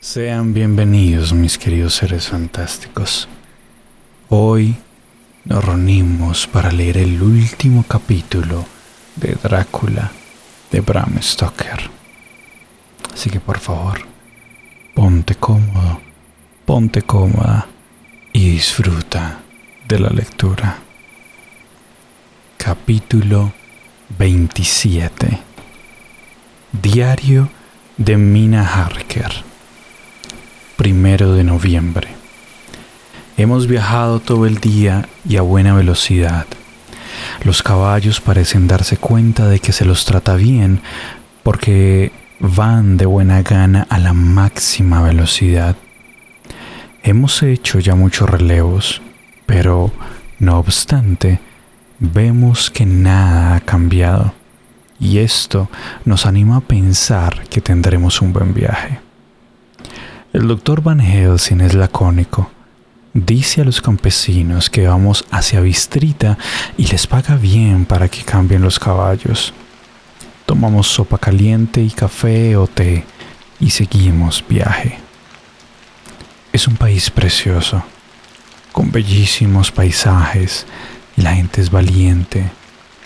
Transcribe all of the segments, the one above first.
Sean bienvenidos, mis queridos seres fantásticos. Hoy nos reunimos para leer el último capítulo de Drácula de Bram Stoker. Así que por favor, ponte cómodo, ponte cómoda y disfruta de la lectura. Capítulo 27. Diario de Mina Harker. 1 de noviembre. Hemos viajado todo el día y a buena velocidad. Los caballos parecen darse cuenta de que se los trata bien porque van de buena gana a la máxima velocidad. Hemos hecho ya muchos relevos, pero no obstante, vemos que nada ha cambiado y esto nos anima a pensar que tendremos un buen viaje. El doctor Van Helsing es lacónico. Dice a los campesinos que vamos hacia Bistrita y les paga bien para que cambien los caballos. Tomamos sopa caliente y café o té y seguimos viaje. Es un país precioso, con bellísimos paisajes. La gente es valiente,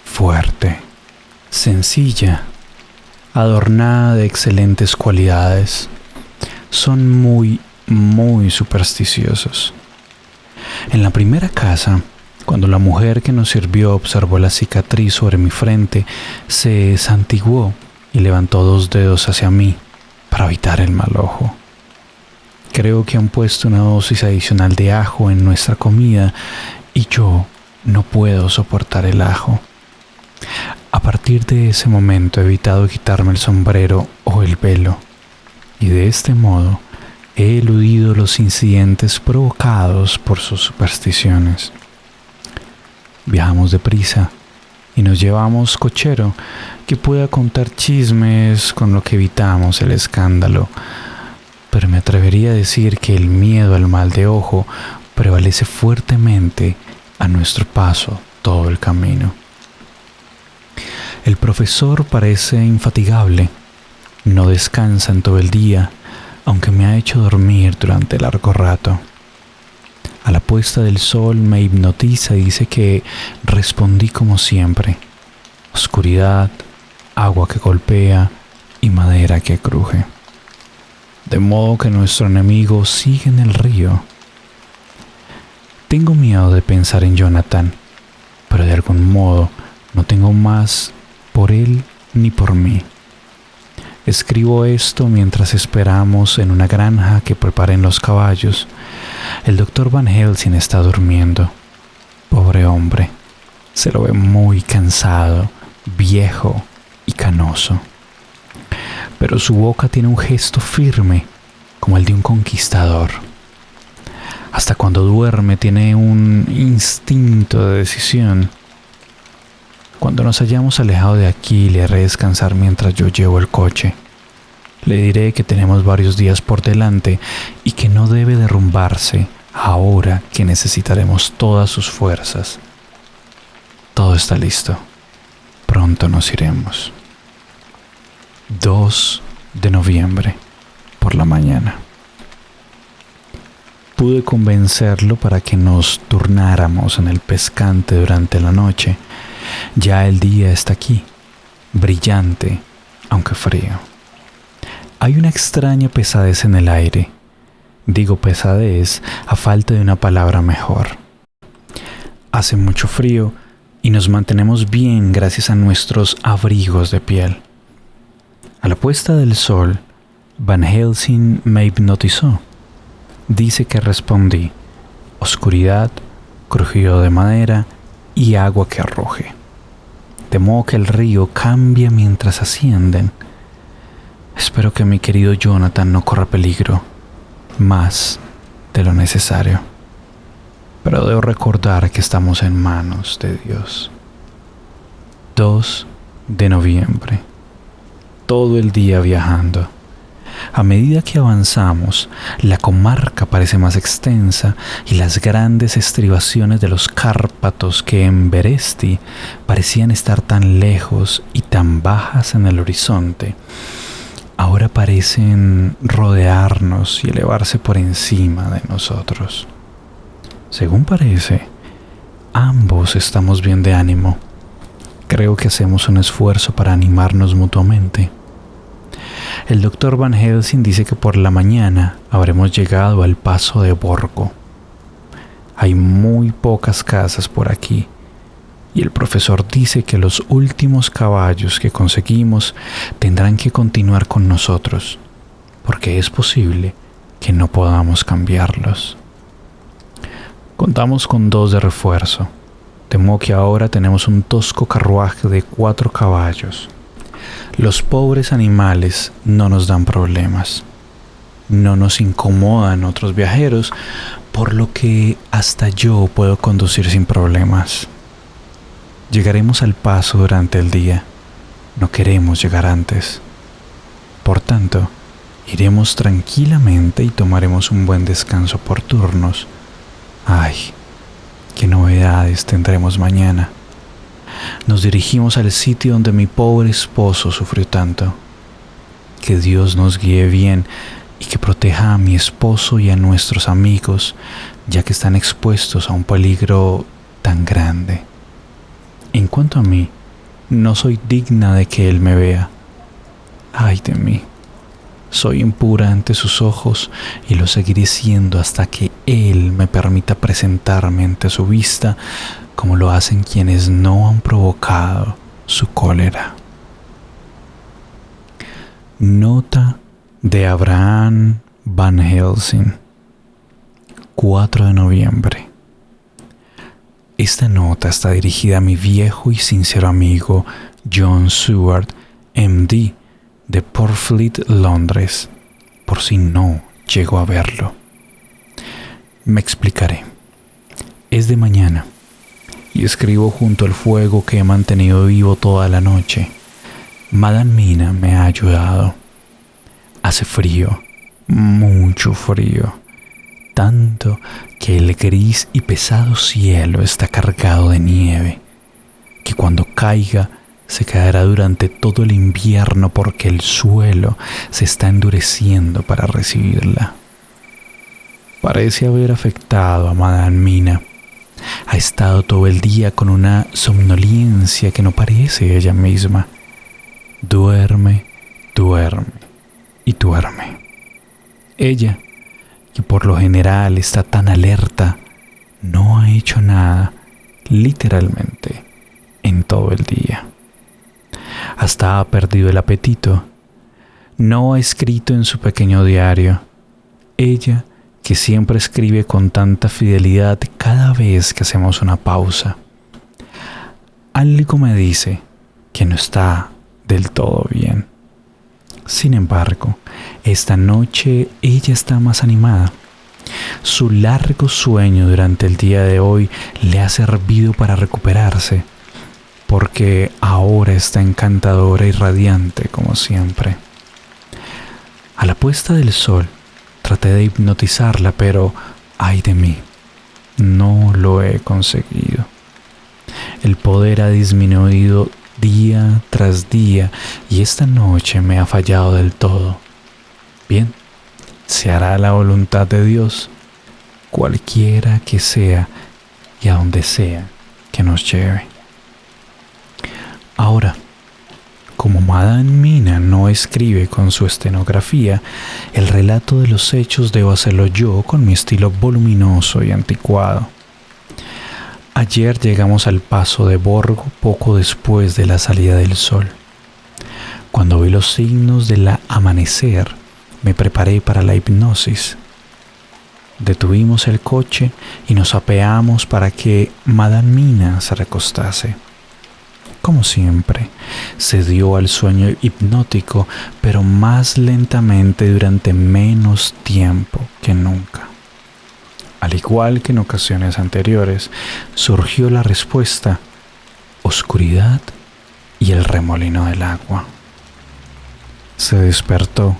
fuerte, sencilla, adornada de excelentes cualidades. Son muy supersticiosos. En la primera casa, cuando la mujer que nos sirvió observó la cicatriz sobre mi frente, se santiguó y levantó 2 dedos hacia mí para evitar el mal ojo. Creo que han puesto una dosis adicional de ajo en nuestra comida y yo no puedo soportar el ajo. A partir de ese momento he evitado quitarme el sombrero o el velo. Y de este modo he eludido los incidentes provocados por sus supersticiones. Viajamos deprisa y nos llevamos cochero que pueda contar chismes, con lo que evitamos el escándalo. Pero me atrevería a decir que el miedo al mal de ojo prevalece fuertemente a nuestro paso todo el camino. El profesor parece infatigable. No descansa en todo el día, aunque me ha hecho dormir durante largo rato. A la puesta del sol me hipnotiza y dice que respondí como siempre: oscuridad, agua que golpea y madera que cruje. De modo que nuestro enemigo sigue en el río. Tengo miedo de pensar en Jonathan, pero de algún modo no tengo más por él ni por mí. Escribo esto mientras esperamos en una granja que preparen los caballos. El doctor Van Helsing está durmiendo. Pobre hombre, se lo ve muy cansado, viejo y canoso. Pero su boca tiene un gesto firme, como el de un conquistador. Hasta cuando duerme tiene un instinto de decisión. Cuando nos hayamos alejado de aquí, le haré descansar mientras yo llevo el coche. Le diré que tenemos varios días por delante y que no debe derrumbarse ahora que necesitaremos todas sus fuerzas. Todo está listo. Pronto nos iremos. 2 de noviembre, por la mañana. Pude convencerlo para que nos turnáramos en el pescante durante la noche. Ya el día está aquí, brillante, aunque frío. Hay una extraña pesadez en el aire. Digo pesadez a falta de una palabra mejor. Hace mucho frío y nos mantenemos bien gracias a nuestros abrigos de piel. A la puesta del sol, Van Helsing me hipnotizó. Dice que respondí: oscuridad, crujido de madera y agua que arroje. De modo que el río cambia mientras ascienden. Espero que mi querido Jonathan no corra peligro, más de lo necesario. Pero debo recordar que estamos en manos de Dios. 2 de noviembre. Todo el día viajando. A medida que avanzamos, la comarca parece más extensa y las grandes estribaciones de los Cárpatos que en Beresti parecían estar tan lejos y tan bajas en el horizonte, ahora parecen rodearnos y elevarse por encima de nosotros. Según parece, ambos estamos bien de ánimo. Creo que hacemos un esfuerzo para animarnos mutuamente. El doctor Van Helsing dice que por la mañana habremos llegado al paso de Borgo. Hay muy pocas casas por aquí, y el profesor dice que los últimos caballos que conseguimos tendrán que continuar con nosotros, porque es posible que no podamos cambiarlos. Contamos con 2 de refuerzo. Temo que ahora tenemos un tosco carruaje de 4 caballos. Los pobres animales no nos dan problemas. No nos incomodan otros viajeros, por lo que hasta yo puedo conducir sin problemas. Llegaremos al paso durante el día. No queremos llegar antes. Por tanto, iremos tranquilamente y tomaremos un buen descanso por turnos. Ay, qué novedades tendremos mañana. Nos dirigimos al sitio donde mi pobre esposo sufrió tanto. Que Dios nos guíe bien y que proteja a mi esposo y a nuestros amigos, ya que están expuestos a un peligro tan grande. En cuanto a mí, no soy digna de que Él me vea. Ay de mí, soy impura ante sus ojos y lo seguiré siendo hasta que Él me permita presentarme ante su vista, como lo hacen quienes no han provocado su cólera. Nota de Abraham Van Helsing, 4 de noviembre. Esta nota está dirigida a mi viejo y sincero amigo John Seward, MD, de Portfleet, Londres, por si no llego a verlo. Me explicaré. Es de mañana y escribo junto al fuego que he mantenido vivo toda la noche. Madame Mina me ha ayudado. Hace frío, mucho frío, tanto que el gris y pesado cielo está cargado de nieve, que cuando caiga se quedará durante todo el invierno porque el suelo se está endureciendo para recibirla. Parece haber afectado a Madame Mina. Ha estado todo el día con una somnolencia que no parece ella misma. Duerme, duerme y duerme. Ella, que por lo general está tan alerta, no ha hecho nada, literalmente, en todo el día. Hasta ha perdido el apetito. No ha escrito en su pequeño diario. Ella, que siempre escribe con tanta fidelidad cada vez que hacemos una pausa. Algo me dice que no está del todo bien. Sin embargo, esta noche ella está más animada. Su largo sueño durante el día de hoy le ha servido para recuperarse, porque ahora está encantadora y radiante como siempre. A la puesta del sol, traté de hipnotizarla, pero ay de mí, no lo he conseguido. El poder ha disminuido día tras día y esta noche me ha fallado del todo. Bien, se hará la voluntad de Dios, cualquiera que sea y a donde sea que nos lleve. Ahora, como Madame Mina no escribe con su estenografía, el relato de los hechos debo hacerlo yo con mi estilo voluminoso y anticuado. Ayer llegamos al paso de Borgo poco después de la salida del sol. Cuando vi los signos del amanecer, me preparé para la hipnosis. Detuvimos el coche y nos apeamos para que Madame Mina se recostase. Como siempre, se dio al sueño hipnótico, pero más lentamente durante menos tiempo que nunca. Al igual que en ocasiones anteriores, surgió la respuesta: oscuridad y el remolino del agua. Se despertó,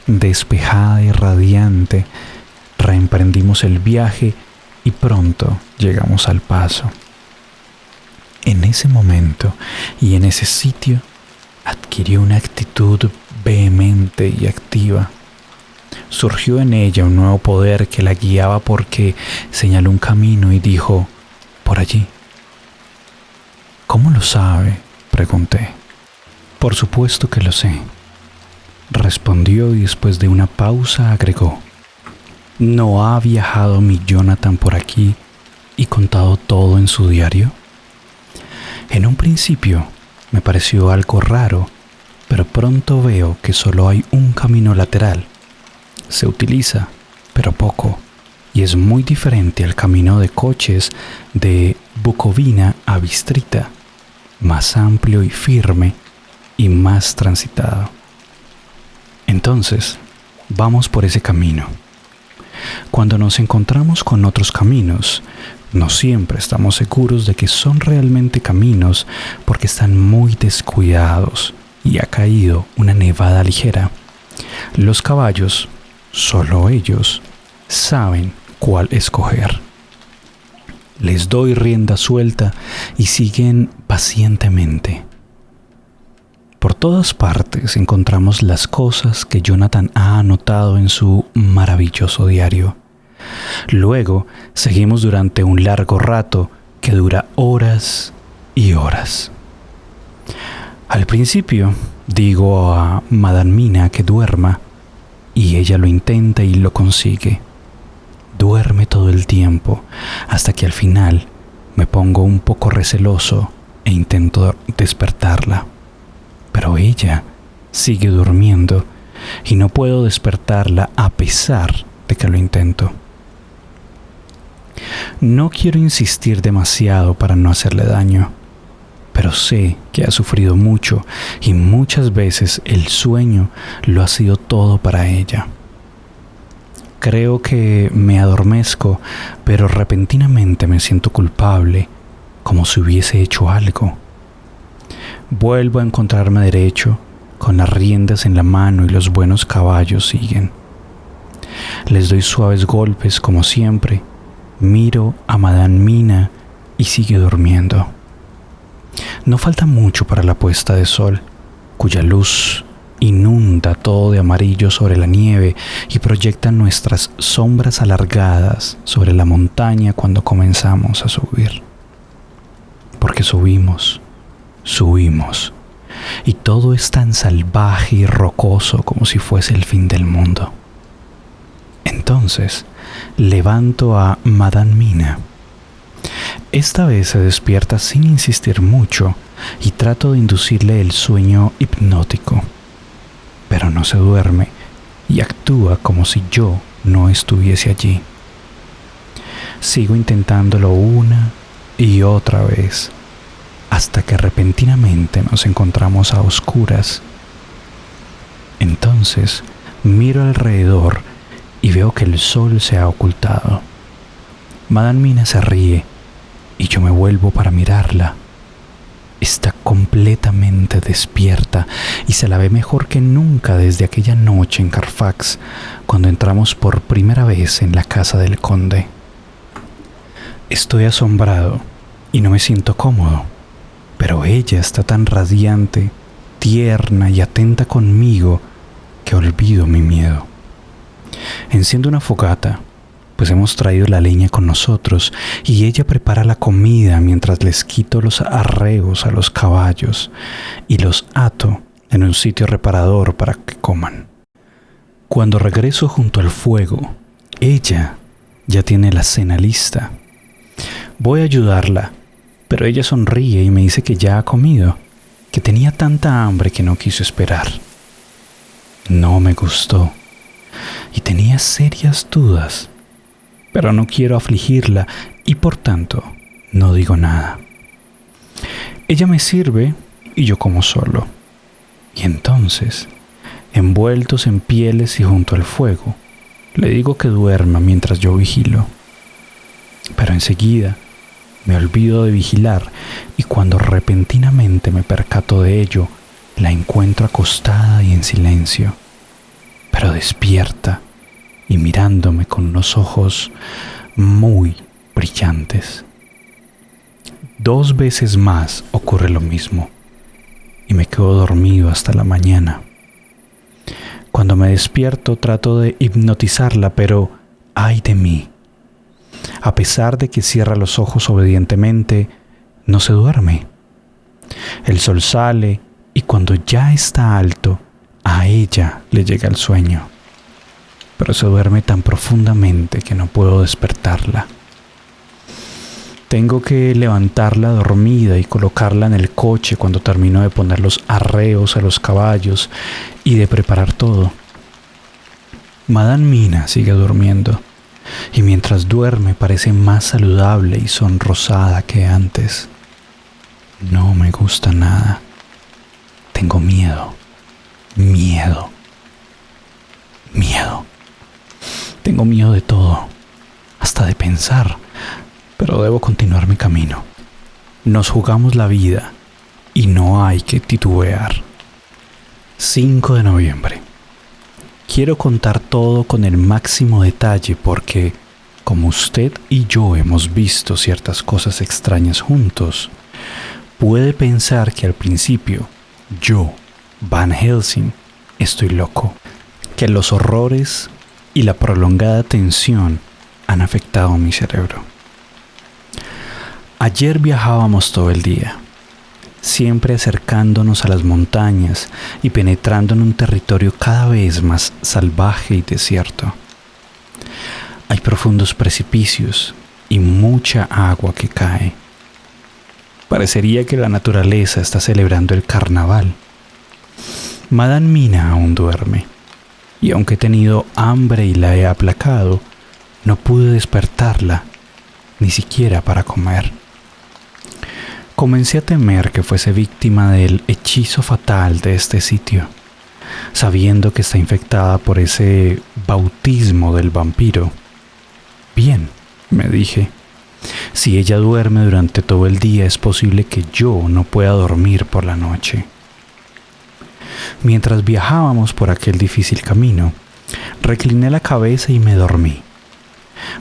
despejada y radiante. Reemprendimos el viaje y pronto llegamos al paso. En ese momento y en ese sitio adquirió una actitud vehemente y activa. Surgió en ella un nuevo poder que la guiaba porque señaló un camino y dijo: por allí. ¿Cómo lo sabe?, pregunté. Por supuesto que lo sé, respondió, y después de una pausa agregó: ¿no ha viajado mi Jonathan por aquí y contado todo en su diario? En un principio me pareció algo raro, pero pronto veo que solo hay un camino lateral. Se utiliza, pero poco, y es muy diferente al camino de coches de Bucovina a Bistrita, más amplio y firme y más transitado. Entonces, vamos por ese camino. Cuando nos encontramos con otros caminos, no siempre estamos seguros de que son realmente caminos porque están muy descuidados y ha caído una nevada ligera. Los caballos, solo ellos, saben cuál escoger. Les doy rienda suelta y siguen pacientemente. Por todas partes encontramos las cosas que Jonathan ha anotado en su maravilloso diario. Luego seguimos durante un largo rato que dura horas y horas. Al principio digo a Madame Mina que duerma, y ella lo intenta y lo consigue. Duerme todo el tiempo, hasta que al final me pongo un poco receloso e intento despertarla. Pero ella sigue durmiendo y no puedo despertarla a pesar de que lo intento. No quiero insistir demasiado para no hacerle daño, pero sé que ha sufrido mucho y muchas veces el sueño lo ha sido todo para ella. Creo que me adormezco, pero repentinamente me siento culpable, como si hubiese hecho algo. Vuelvo a encontrarme derecho, con las riendas en la mano y los buenos caballos siguen. Les doy suaves golpes como siempre, miro a Madame Mina y sigue durmiendo. No falta mucho para la puesta de sol, cuya luz inunda todo de amarillo sobre la nieve y proyecta nuestras sombras alargadas sobre la montaña cuando comenzamos a subir. Porque subimos, y todo es tan salvaje y rocoso como si fuese el fin del mundo. Entonces levanto a Madame Mina. Esta vez se despierta sin insistir mucho y trato de inducirle el sueño hipnótico, pero no se duerme y actúa como si yo no estuviese allí. Sigo intentándolo una y otra vez, hasta que repentinamente nos encontramos a oscuras. Entonces miro alrededor y veo que el sol se ha ocultado. Madame Mina se ríe y yo me vuelvo para mirarla. Está completamente despierta y se la ve mejor que nunca desde aquella noche en Carfax, cuando entramos por primera vez en la casa del conde. Estoy asombrado y no me siento cómodo, pero ella está tan radiante, tierna y atenta conmigo que olvido mi miedo. Enciendo una fogata, pues hemos traído la leña con nosotros, y ella prepara la comida mientras les quito los arreos a los caballos y los ato en un sitio reparador para que coman. Cuando regreso junto al fuego, ella ya tiene la cena lista. Voy a ayudarla, pero ella sonríe y me dice que ya ha comido, que tenía tanta hambre que no quiso esperar. No me gustó y tenía serias dudas, pero no quiero afligirla y por tanto no digo nada. Ella me sirve y yo como solo. Y entonces, envueltos en pieles y junto al fuego, le digo que duerma mientras yo vigilo. Pero enseguida me olvido de vigilar y cuando repentinamente me percato de ello, la encuentro acostada y en silencio, pero despierta y mirándome con unos ojos muy brillantes. 2 veces más ocurre lo mismo y me quedo dormido hasta la mañana. Cuando me despierto trato de hipnotizarla, pero ¡ay de mí! A pesar de que cierra los ojos obedientemente, no se duerme. El sol sale y cuando ya está alto, a ella le llega el sueño. Pero se duerme tan profundamente que no puedo despertarla. Tengo que levantarla dormida y colocarla en el coche cuando termino de poner los arreos a los caballos y de preparar todo. Madame Mina sigue durmiendo y mientras duerme parece más saludable y sonrosada que antes. No me gusta nada. Tengo miedo. Tengo miedo de todo, hasta de pensar, pero debo continuar mi camino. Nos jugamos la vida y no hay que titubear. 5 de noviembre. Quiero contar todo con el máximo detalle porque, como usted y yo hemos visto ciertas cosas extrañas juntos, puede pensar que al principio, yo, Van Helsing, estoy loco, que los horrores y la prolongada tensión han afectado mi cerebro. Ayer viajábamos todo el día, siempre acercándonos a las montañas y penetrando en un territorio cada vez más salvaje y desierto. Hay profundos precipicios y mucha agua que cae. Parecería que la naturaleza está celebrando el carnaval. Madame Mina aún duerme, y aunque he tenido hambre y la he aplacado, no pude despertarla, ni siquiera para comer. Comencé a temer que fuese víctima del hechizo fatal de este sitio, sabiendo que está infectada por ese bautismo del vampiro. Bien, me dije, si ella duerme durante todo el día es posible que yo no pueda dormir por la noche. Mientras viajábamos por aquel difícil camino, recliné la cabeza y me dormí.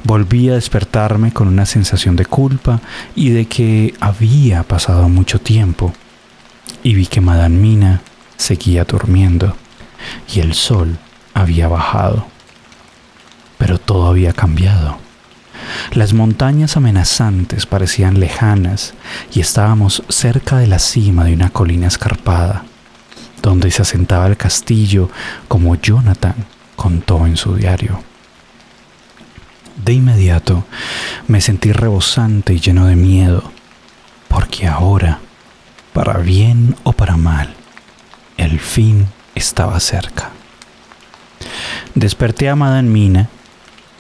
Volví a despertarme con una sensación de culpa y de que había pasado mucho tiempo, y vi que Madame Mina seguía durmiendo y el sol había bajado. Pero todo había cambiado. Las montañas amenazantes parecían lejanas y estábamos cerca de la cima de una colina escarpada, donde se asentaba el castillo como Jonathan contó en su diario. De inmediato me sentí rebosante y lleno de miedo, porque ahora, para bien o para mal, el fin estaba cerca. Desperté a Madame Mina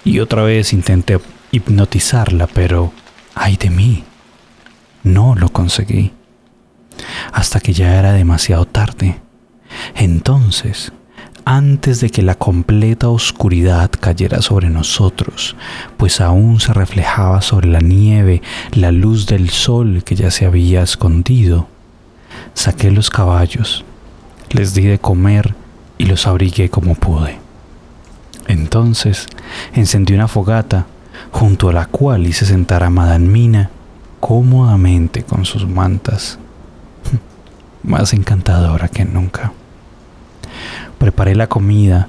y otra vez intenté hipnotizarla, pero ¡ay de mí! No lo conseguí, hasta que ya era demasiado tarde. Entonces, antes de que la completa oscuridad cayera sobre nosotros, pues aún se reflejaba sobre la nieve la luz del sol que ya se había escondido, saqué los caballos, les di de comer y los abrigué como pude. Entonces encendí una fogata, junto a la cual hice sentar a Madame Mina cómodamente con sus mantas, más encantadora que nunca. Preparé la comida,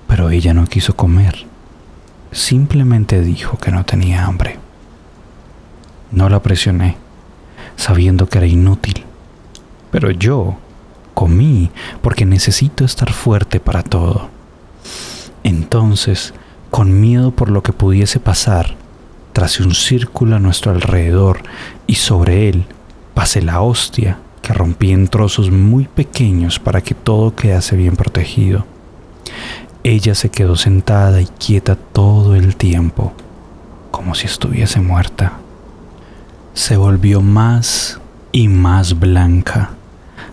pero ella no quiso comer. Simplemente dijo que no tenía hambre. No la presioné, sabiendo que era inútil. Pero yo comí porque necesito estar fuerte para todo. Entonces, con miedo por lo que pudiese pasar, tracé un círculo a nuestro alrededor y sobre él pasé la hostia que rompí en trozos muy pequeños para que todo quedase bien protegido. Ella se quedó sentada y quieta todo el tiempo, como si estuviese muerta. Se volvió más y más blanca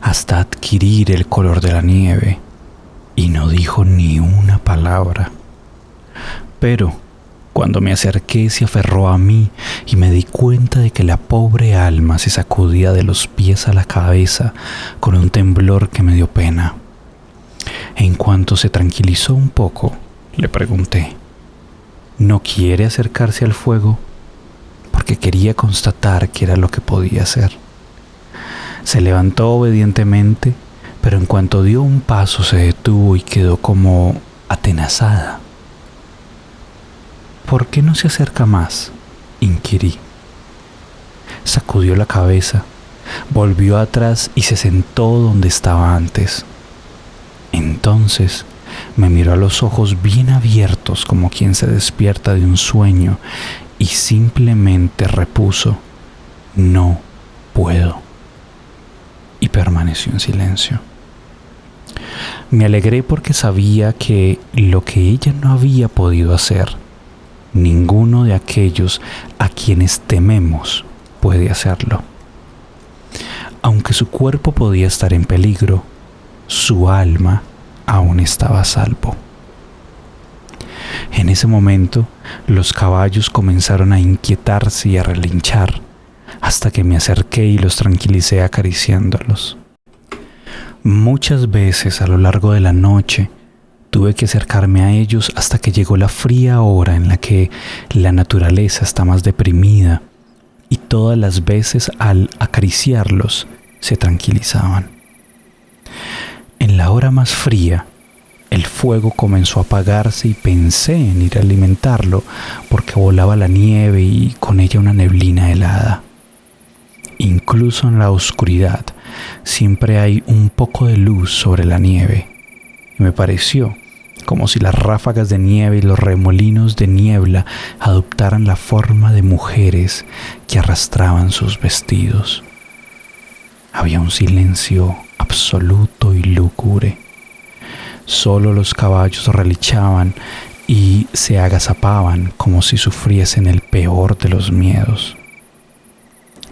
hasta adquirir el color de la nieve y no dijo ni una palabra. Pero cuando me acerqué se aferró a mí y me di cuenta de que la pobre alma se sacudía de los pies a la cabeza con un temblor que me dio pena. En cuanto se tranquilizó un poco, le pregunté, ¿no quiere acercarse al fuego? Porque quería constatar qué era lo que podía hacer. Se levantó obedientemente, pero en cuanto dio un paso se detuvo y quedó como atenazada. ¿Por qué no se acerca más?, inquirí. Sacudió la cabeza, volvió atrás y se sentó donde estaba antes. Entonces me miró a los ojos bien abiertos como quien se despierta de un sueño y simplemente repuso: no puedo. Y permaneció en silencio. Me alegré porque sabía que lo que ella no había podido hacer, ninguno de aquellos a quienes tememos puede hacerlo. Aunque su cuerpo podía estar en peligro, su alma aún estaba a salvo. En ese momento, los caballos comenzaron a inquietarse y a relinchar, hasta que me acerqué y los tranquilicé acariciándolos. Muchas veces a lo largo de la noche tuve que acercarme a ellos hasta que llegó la fría hora en la que la naturaleza está más deprimida, y todas las veces al acariciarlos se tranquilizaban. En la hora más fría, el fuego comenzó a apagarse y pensé en ir a alimentarlo porque volaba la nieve y con ella una neblina helada. Incluso en la oscuridad siempre hay un poco de luz sobre la nieve, y me pareció como si las ráfagas de nieve y los remolinos de niebla adoptaran la forma de mujeres que arrastraban sus vestidos. Había un silencio absoluto y lúgubre. Solo los caballos relinchaban y se agazapaban como si sufriesen el peor de los miedos.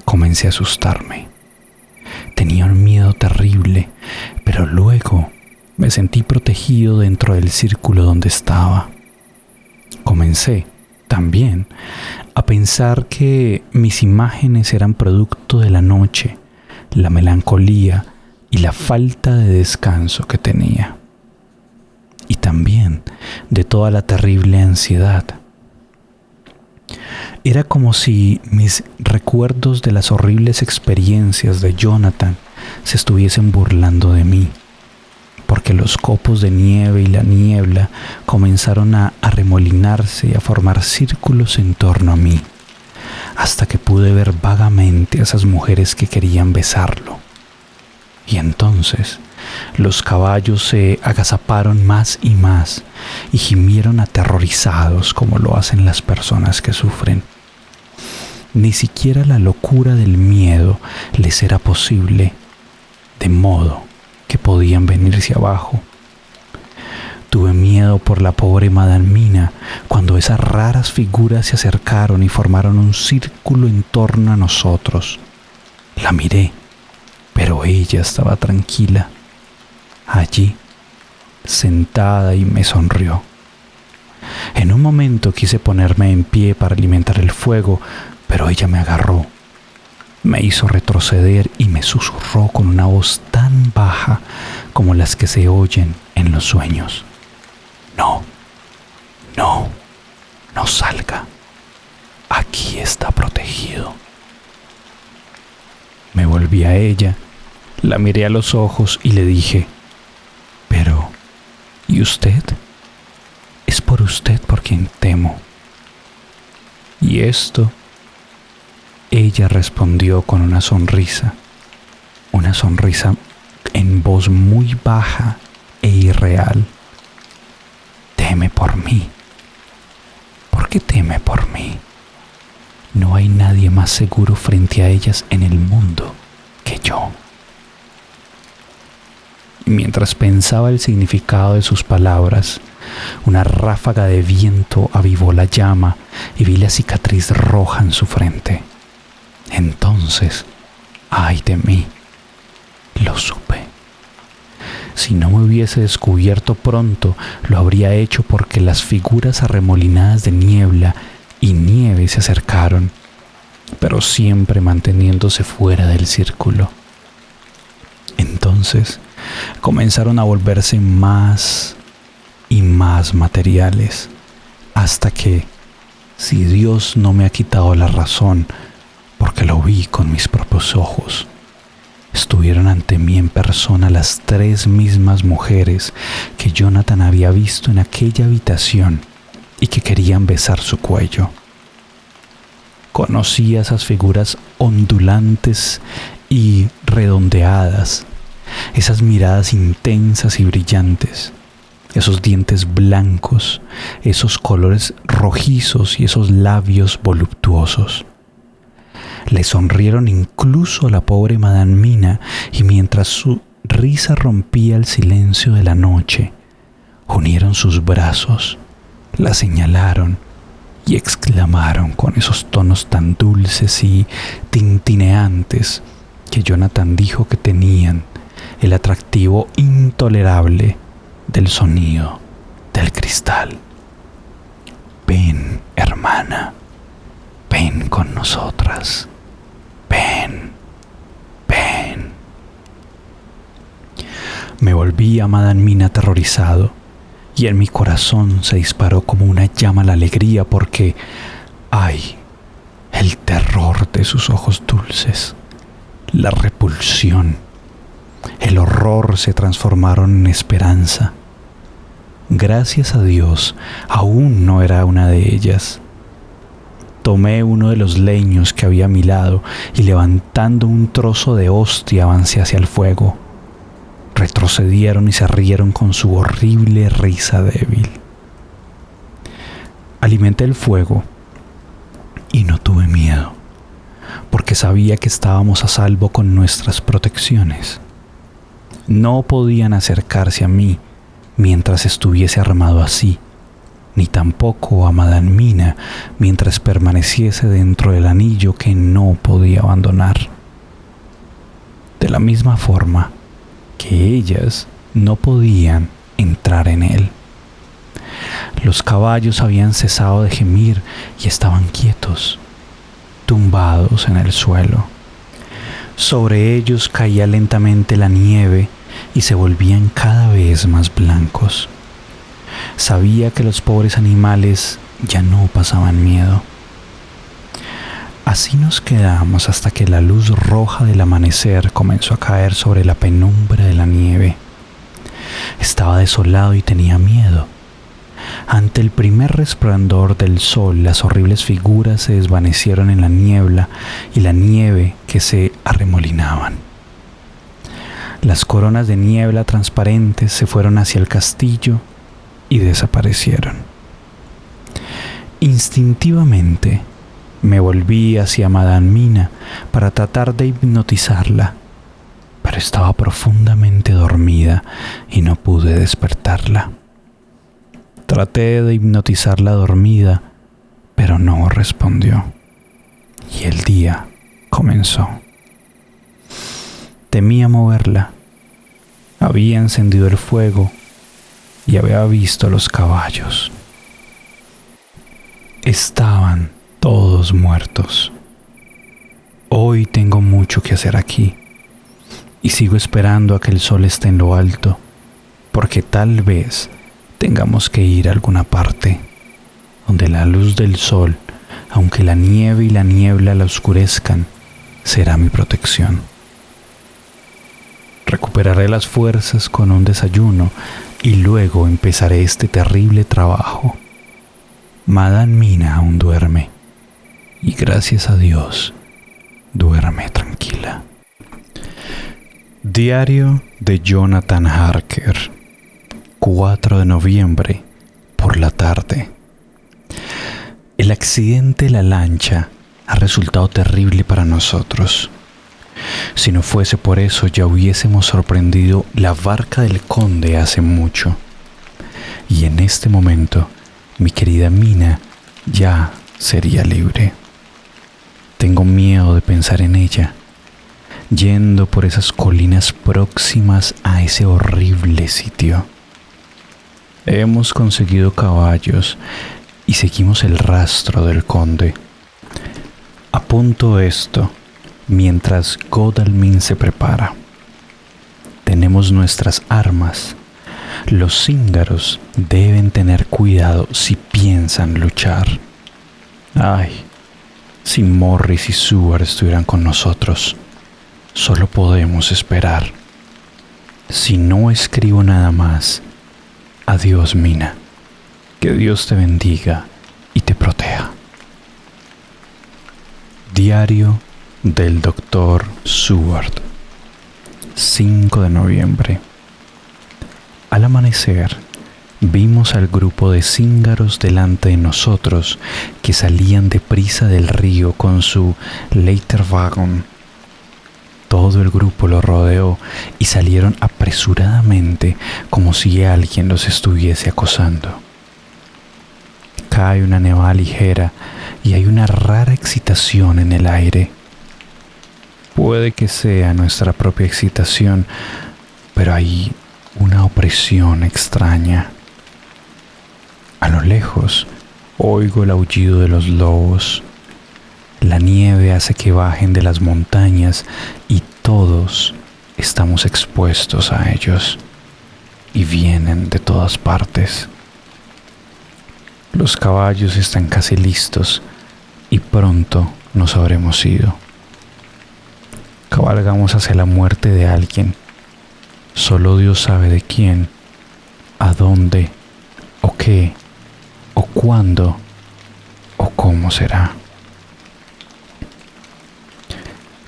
Comencé a asustarme. Tenía un miedo terrible, pero luego me sentí protegido dentro del círculo donde estaba. Comencé, también, a pensar que mis imágenes eran producto de la noche, la melancolía y la falta de descanso que tenía. Y también de toda la terrible ansiedad. Era como si mis recuerdos de las horribles experiencias de Jonathan se estuviesen burlando de mí, porque los copos de nieve y la niebla comenzaron a arremolinarse y a formar círculos en torno a mí, hasta que pude ver vagamente a esas mujeres que querían besarlo. Y entonces los caballos se agazaparon más y más y gimieron aterrorizados como lo hacen las personas que sufren. Ni siquiera la locura del miedo les era posible, de modo que podían venirse abajo. Tuve miedo por la pobre Madamina cuando esas raras figuras se acercaron y formaron un círculo en torno a nosotros. La miré, pero ella estaba tranquila, allí, sentada, y me sonrió. En un momento quise ponerme en pie para alimentar el fuego, pero ella me agarró, me hizo retroceder y me susurró con una voz tan baja como las que se oyen en los sueños: no, no, no salga, aquí está protegido. Me volví a ella, la miré a los ojos y le dije: pero, ¿y usted? Es por usted por quien temo. ¿Y esto? Ella respondió con una sonrisa en voz muy baja e irreal. Teme por mí. ¿Por qué teme por mí? No hay nadie más seguro frente a ellas en el mundo que yo. Y mientras pensaba el significado de sus palabras, una ráfaga de viento avivó la llama y vi la cicatriz roja en su frente. Entonces, ¡ay de mí! Lo supe. Si no me hubiese descubierto pronto, lo habría hecho porque las figuras arremolinadas de niebla y nieve se acercaron, pero siempre manteniéndose fuera del círculo. Entonces, comenzaron a volverse más y más materiales, hasta que, si Dios no me ha quitado la razón, porque lo vi con mis propios ojos, estuvieron ante mí en persona las 3 mismas mujeres que Jonathan había visto en aquella habitación y que querían besar su cuello. Conocía esas figuras ondulantes y redondeadas, esas miradas intensas y brillantes, esos dientes blancos, esos colores rojizos y esos labios voluptuosos. Le sonrieron incluso a la pobre Madame Mina, y mientras su risa rompía el silencio de la noche, unieron sus brazos, la señalaron y exclamaron con esos tonos tan dulces y tintineantes que Jonathan dijo que tenían el atractivo intolerable del sonido del cristal. Ven, hermana, ven con nosotras. Ven, ven. Me volví a Madame Mina aterrorizado, y en mi corazón se disparó como una llama la alegría porque, ¡ay!, el terror de sus ojos dulces, la repulsión, el horror se transformaron en esperanza. Gracias a Dios, aún no era una de ellas. Tomé uno de los leños que había a mi lado y levantando un trozo de hostia avancé hacia el fuego. Retrocedieron y se rieron con su horrible risa débil. Alimenté el fuego y no tuve miedo, porque sabía que estábamos a salvo con nuestras protecciones. No podían acercarse a mí mientras estuviese armado así, ni tampoco a Madame Mina mientras permaneciese dentro del anillo que no podía abandonar. De la misma forma que ellas no podían entrar en él. Los caballos habían cesado de gemir y estaban quietos, tumbados en el suelo. Sobre ellos caía lentamente la nieve y se volvían cada vez más blancos. Sabía que los pobres animales ya no pasaban miedo. Así nos quedamos hasta que la luz roja del amanecer comenzó a caer sobre la penumbra de la nieve. Estaba desolado y tenía miedo. Ante el primer resplandor del sol, las horribles figuras se desvanecieron en la niebla y la nieve que se arremolinaban. Las coronas de niebla transparentes se fueron hacia el castillo y desaparecieron. Instintivamente me volví hacia Madame Mina para tratar de hipnotizarla, pero estaba profundamente dormida y no pude despertarla. Traté de hipnotizarla dormida, pero no respondió. Y el día comenzó. Temía moverla. Había encendido el fuego y había visto a los caballos. Estaban todos muertos. Hoy tengo mucho que hacer aquí y sigo esperando a que el sol esté en lo alto, porque tal vez tengamos que ir a alguna parte donde la luz del sol, aunque la nieve y la niebla la oscurezcan, será mi protección. Recuperaré las fuerzas con un desayuno y luego empezaré este terrible trabajo. Madame Mina aún duerme y gracias a Dios duerme tranquila. Diario de Jonathan Harker, 4 de noviembre, por la tarde. El accidente de la lancha ha resultado terrible para nosotros. Si no fuese por eso, ya hubiésemos sorprendido la barca del conde hace mucho. Y en este momento, mi querida Mina ya sería libre. Tengo miedo de pensar en ella, yendo por esas colinas próximas a ese horrible sitio. Hemos conseguido caballos y seguimos el rastro del conde. Apunto esto mientras Godalming se prepara. Tenemos nuestras armas. Los cíngaros deben tener cuidado si piensan luchar. Ay, si Morris y Seward estuvieran con nosotros. solo podemos esperar. Si no escribo nada más, adiós, Mina. Que Dios te bendiga y te proteja. Diario del Dr. Seward, 5 de noviembre. Al amanecer, vimos al grupo de cíngaros delante de nosotros que salían deprisa del río con su Leiterwagen. Todo el grupo lo rodeó y salieron apresuradamente como si alguien los estuviese acosando. Cae una nevada ligera y hay una rara excitación en el aire. Puede que sea nuestra propia excitación, pero hay una opresión extraña. A lo lejos oigo el aullido de los lobos. La nieve hace que bajen de las montañas y todos estamos expuestos a ellos y vienen de todas partes. Los caballos están casi listos y pronto nos habremos ido. Cabalgamos hacia la muerte de alguien. Solo Dios sabe de quién, a dónde, o qué, o cuándo, o cómo será.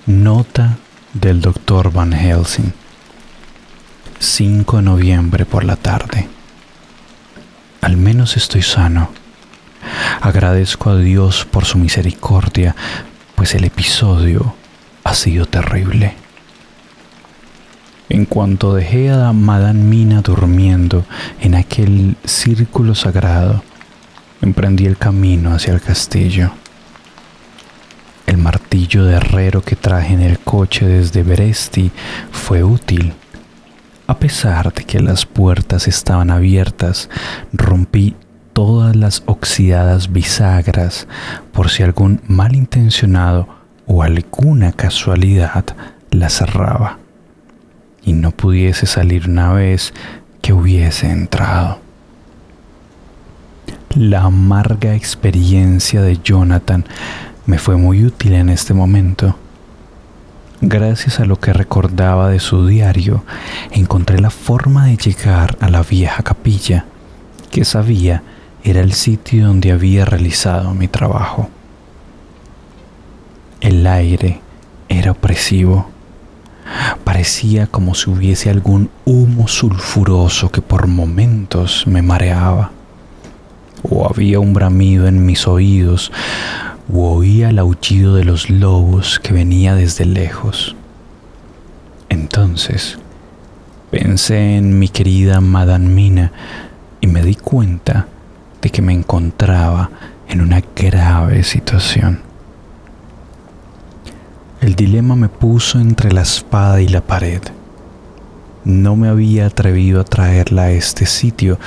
Nota del Dr. Van Helsing. 5 de noviembre por la tarde. Al menos estoy sano. Agradezco a Dios por su misericordia, pues el episodio ha sido terrible. En cuanto dejé a Madame Mina durmiendo en aquel círculo sagrado, emprendí el camino hacia el castillo. El martillo de herrero que traje en el coche desde Beresti fue útil. A pesar de que las puertas estaban abiertas, rompí todas las oxidadas bisagras por si algún malintencionado o alguna casualidad la cerraba y no pudiese salir una vez que hubiese entrado. La amarga experiencia de Jonathan me fue muy útil en este momento. Gracias a lo que recordaba de su diario, encontré la forma de llegar a la vieja capilla, que sabía era el sitio donde había realizado mi trabajo. El aire era opresivo. Parecía como si hubiese algún humo sulfuroso que por momentos me mareaba. O había un bramido en mis oídos, o oía el aullido de los lobos que venía desde lejos. Entonces pensé en mi querida Madame Mina y me di cuenta de que me encontraba en una grave situación. El dilema me puso entre la espada y la pared. No me había atrevido a traerla a este sitio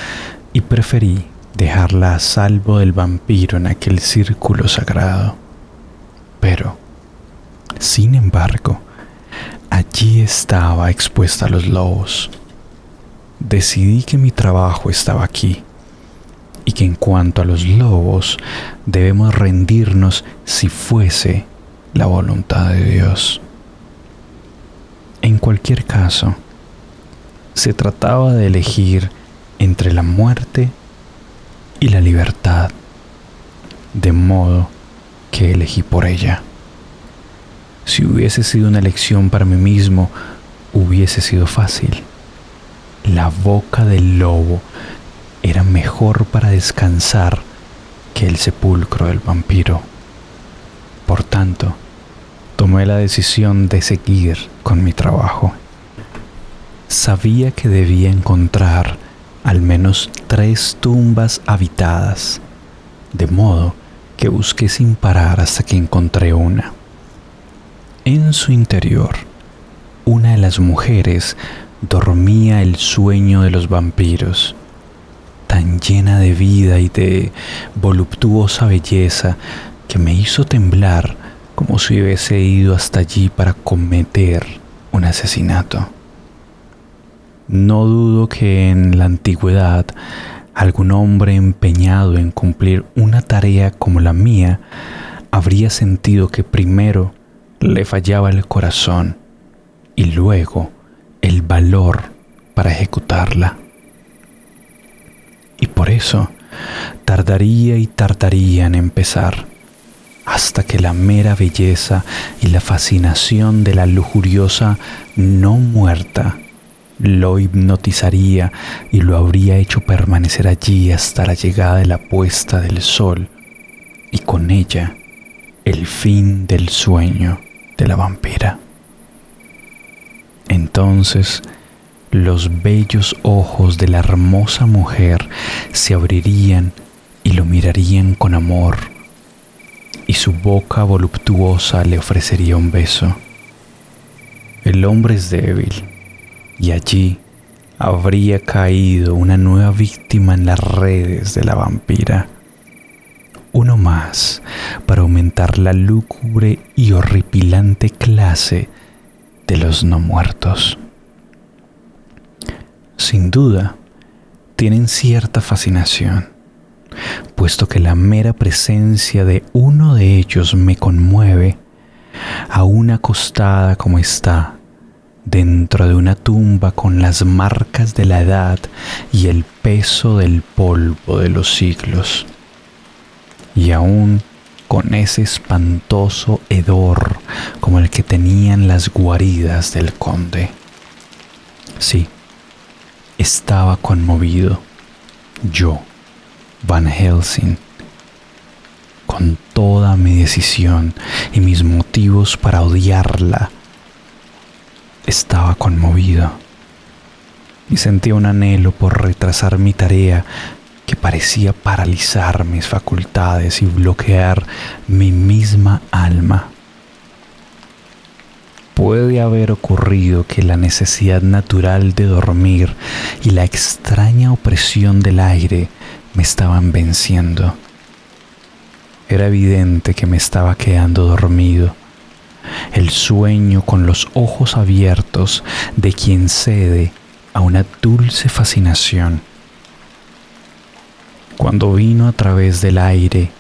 y preferí dejarla a salvo del vampiro en aquel círculo sagrado. Pero, sin embargo, allí estaba expuesta a los lobos. Decidí que mi trabajo estaba aquí y que en cuanto a los lobos debemos rendirnos si fuese la voluntad de Dios. En cualquier caso, se trataba de elegir entre la muerte y la libertad, de modo que elegí por ella. Si hubiese sido una elección para mí mismo, hubiese sido fácil. La boca del lobo era mejor para descansar que el sepulcro del vampiro. Por tanto, tomé la decisión de seguir con mi trabajo. Sabía que debía encontrar al menos 3 tumbas habitadas, de modo que busqué sin parar hasta que encontré una. En su interior, una de las mujeres dormía el sueño de los vampiros, tan llena de vida y de voluptuosa belleza que me hizo temblar como si hubiese ido hasta allí para cometer un asesinato. No dudo que en la antigüedad algún hombre empeñado en cumplir una tarea como la mía habría sentido que primero le fallaba el corazón y luego el valor para ejecutarla. Y por eso tardaría y tardaría en empezar, hasta que la mera belleza y la fascinación de la lujuriosa no muerta lo hipnotizaría y lo habría hecho permanecer allí hasta la llegada de la puesta del sol, y con ella el fin del sueño de la vampira. Entonces los bellos ojos de la hermosa mujer se abrirían y lo mirarían con amor, y su boca voluptuosa le ofrecería un beso. El hombre es débil, y allí habría caído una nueva víctima en las redes de la vampira. Uno más para aumentar la lúgubre y horripilante clase de los no muertos. Sin duda, tienen cierta fascinación, puesto que la mera presencia de uno de ellos me conmueve, aún acostada como está, dentro de una tumba con las marcas de la edad y el peso del polvo de los siglos, y aún con ese espantoso hedor como el que tenían las guaridas del conde. Sí, estaba conmovido, yo, Van Helsing, con toda mi decisión y mis motivos para odiarla. Estaba conmovido y sentía un anhelo por retrasar mi tarea que parecía paralizar mis facultades y bloquear mi misma alma. Puede haber ocurrido que la necesidad natural de dormir y la extraña opresión del aire me estaban venciendo. Era evidente que me estaba quedando dormido. El sueño con los ojos abiertos de quien cede a una dulce fascinación. Cuando vino a través del aire,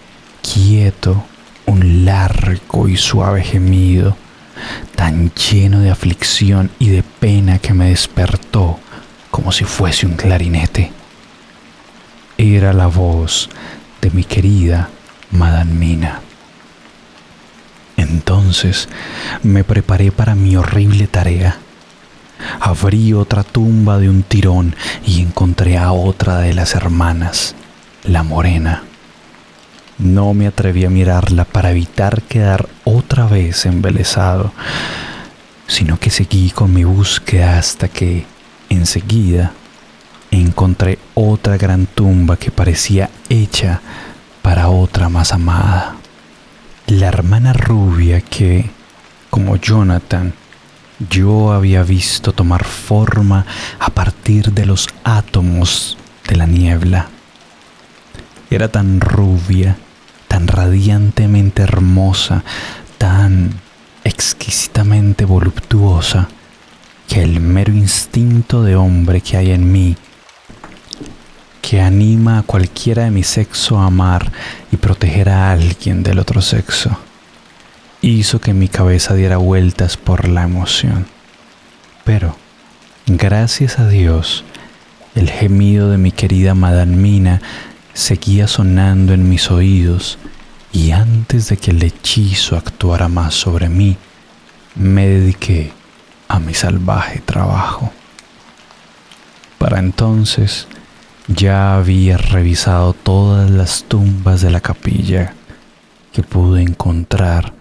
quieto, un largo y suave gemido, tan lleno de aflicción y de pena que me despertó como si fuese un clarinete. Era la voz de mi querida Madame Mina. Entonces me preparé para mi horrible tarea. Abrí otra tumba de un tirón y encontré a otra de las hermanas, la morena. No me atreví a mirarla para evitar quedar otra vez embelesado, sino que seguí con mi búsqueda hasta que, enseguida, encontré otra gran tumba que parecía hecha para otra más amada. La hermana rubia que, como Jonathan, yo había visto tomar forma a partir de los átomos de la niebla. Era tan rubia, tan radiantemente hermosa, tan exquisitamente voluptuosa, que el mero instinto de hombre que hay en mí, que anima a cualquiera de mi sexo a amar y proteger a alguien del otro sexo, hizo que mi cabeza diera vueltas por la emoción. Pero, gracias a Dios, el gemido de mi querida Madame Mina seguía sonando en mis oídos, y antes de que el hechizo actuara más sobre mí, me dediqué a mi salvaje trabajo. Para entonces ya había revisado todas las tumbas de la capilla que pude encontrar,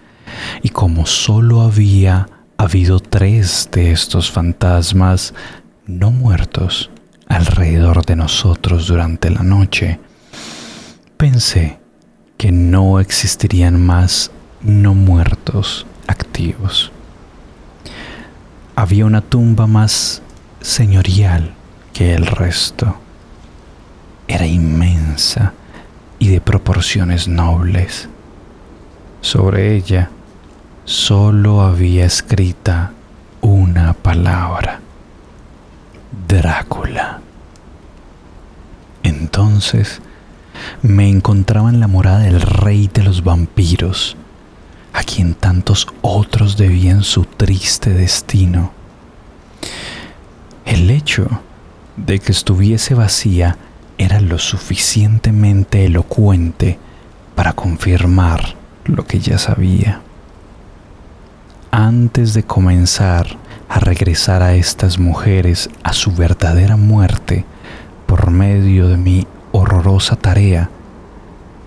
y como solo había habido 3 de estos fantasmas no muertos alrededor de nosotros durante la noche, pensé que no existirían más no muertos activos. Había una tumba más señorial que el resto. Era inmensa y de proporciones nobles. Sobre ella solo había escrita una palabra: Drácula. Entonces me encontraba en la morada del rey de los vampiros, a quien tantos otros debían su triste destino, El hecho de que estuviese vacía era lo suficientemente elocuente para confirmar lo que ya sabía. Antes de comenzar a regresar a estas mujeres a su verdadera muerte por medio de mi horrorosa tarea,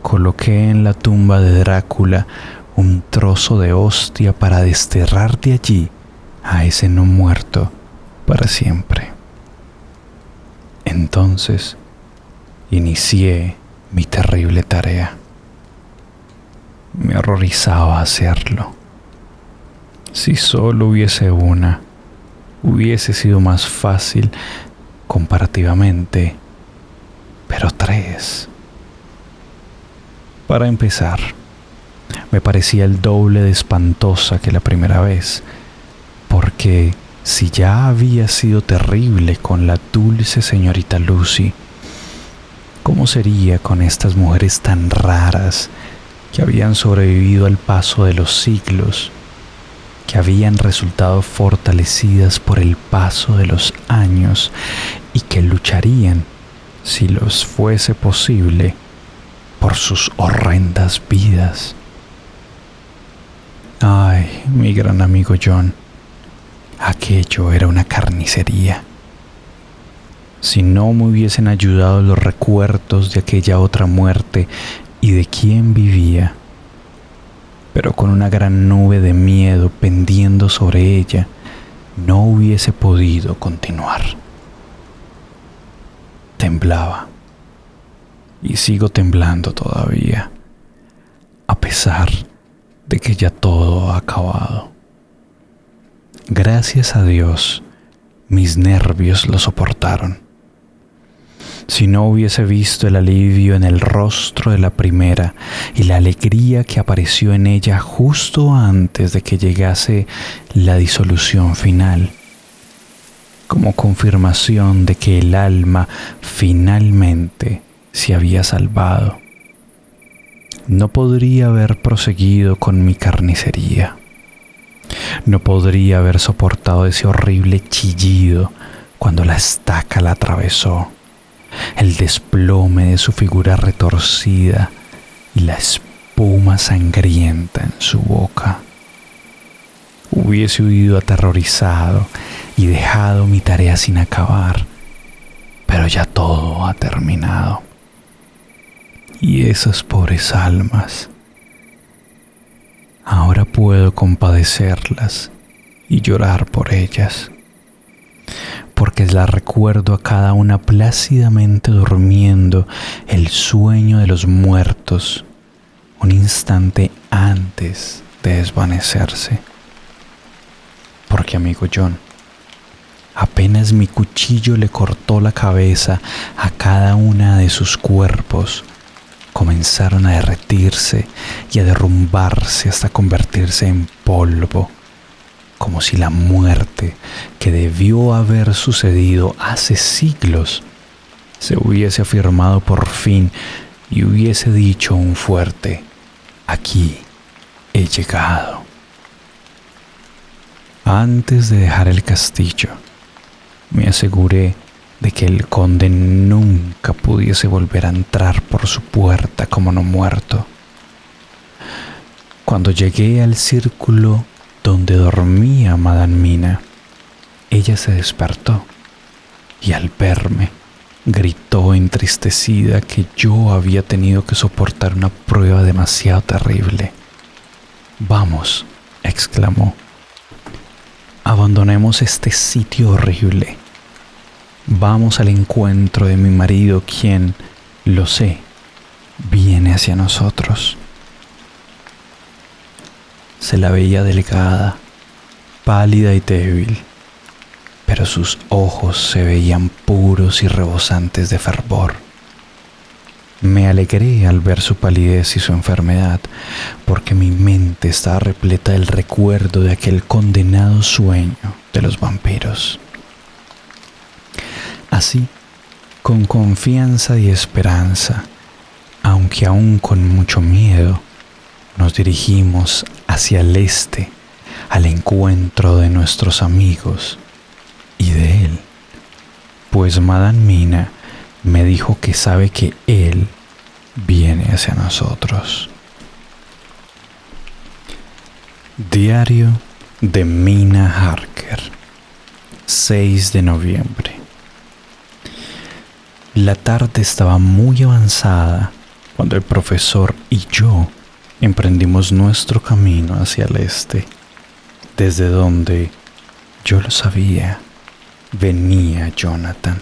coloqué en la tumba de Drácula un trozo de hostia para desterrar de allí a ese no muerto para siempre. Entonces inicié mi terrible tarea. Me horrorizaba hacerlo. Si solo hubiese una, hubiese sido más fácil comparativamente, pero 3. Para empezar, me parecía el doble de espantosa que la primera vez, porque si ya había sido terrible con la dulce señorita Lucy, ¿cómo sería con estas mujeres tan raras que habían sobrevivido al paso de los siglos, que habían resultado fortalecidas por el paso de los años y que lucharían, si los fuese posible, por sus horrendas vidas? Ay, mi gran amigo John, aquello era una carnicería. Si no me hubiesen ayudado los recuerdos de aquella otra muerte y de quién vivía, pero con una gran nube de miedo pendiendo sobre ella, no hubiese podido continuar. Temblaba, y sigo temblando todavía, a pesar de que ya todo ha acabado. Gracias a Dios, mis nervios lo soportaron. Si no hubiese visto el alivio en el rostro de la primera y la alegría que apareció en ella justo antes de que llegase la disolución final, como confirmación de que el alma finalmente se había salvado, no podría haber proseguido con mi carnicería. No podría haber soportado ese horrible chillido cuando la estaca la atravesó, el desplome de su figura retorcida y la espuma sangrienta en su boca. Hubiese huido aterrorizado y dejado mi tarea sin acabar, pero ya todo ha terminado. Y esas pobres almas, ahora puedo compadecerlas y llorar por ellas, porque las recuerdo a cada una plácidamente durmiendo el sueño de los muertos un instante antes de desvanecerse. Porque, amigo John, apenas mi cuchillo le cortó la cabeza a cada una de sus cuerpos, comenzaron a derretirse y a derrumbarse hasta convertirse en polvo, como si la muerte que debió haber sucedido hace siglos se hubiese afirmado por fin y hubiese dicho un fuerte: aquí he llegado. Antes de dejar el castillo, me aseguré de que el conde nunca pudiese volver a entrar por su puerta como no muerto. Cuando llegué al círculo donde dormía Madame Mina, ella se despertó y al verme gritó entristecida que yo había tenido que soportar una prueba demasiado terrible. «Vamos», exclamó, «abandonemos este sitio horrible. Vamos al encuentro de mi marido, quien, lo sé, viene hacia nosotros». Se la veía delgada, pálida y débil, pero sus ojos se veían puros y rebosantes de fervor. Me alegré al ver su palidez y su enfermedad, porque mi mente estaba repleta del recuerdo de aquel condenado sueño de los vampiros. Así, con confianza y esperanza, aunque aún con mucho miedo, nos dirigimos hacia el este, al encuentro de nuestros amigos y de él, pues Madame Mina me dijo que sabe que él viene hacia nosotros. Diario de Mina Harker, 6 de noviembre. La tarde estaba muy avanzada cuando el profesor y yo emprendimos nuestro camino hacia el este, desde donde, yo lo sabía, venía Jonathan.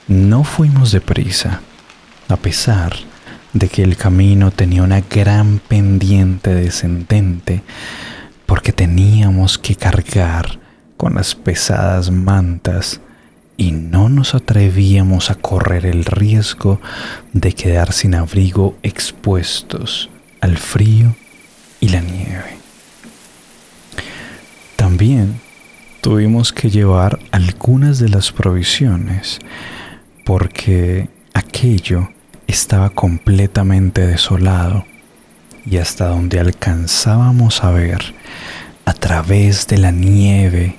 No fuimos deprisa, a pesar de que el camino tenía una gran pendiente descendente, porque teníamos que cargar con las pesadas mantas y no nos atrevíamos a correr el riesgo de quedar sin abrigo expuestos al frío y la nieve. También tuvimos que llevar algunas de las provisiones porque aquello estaba completamente desolado y hasta donde alcanzábamos a ver a través de la nieve,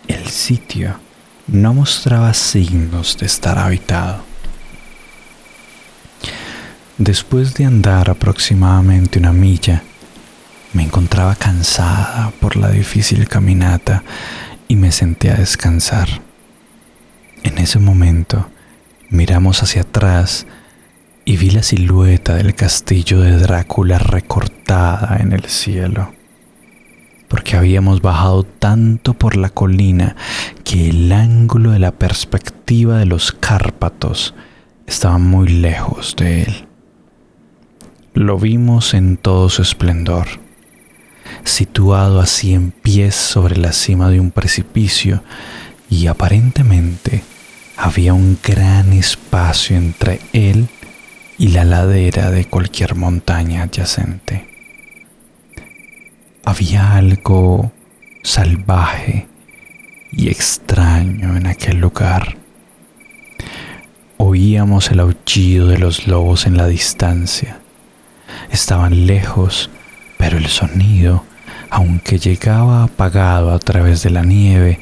el sitio no mostraba signos de estar habitado. Después de andar aproximadamente 1 milla, me encontraba cansada por la difícil caminata y me senté a descansar. En ese momento, miramos hacia atrás y vi la silueta del castillo de Drácula recortada en el cielo, porque habíamos bajado tanto por la colina que el ángulo de la perspectiva de los Cárpatos estaba muy lejos de él. Lo vimos en todo su esplendor, situado a 100 pies sobre la cima de un precipicio, y aparentemente había un gran espacio entre él y la ladera de cualquier montaña adyacente. Había algo salvaje y extraño en aquel lugar. Oíamos el aullido de los lobos en la distancia. Estaban lejos, pero el sonido, aunque llegaba apagado a través de la nieve,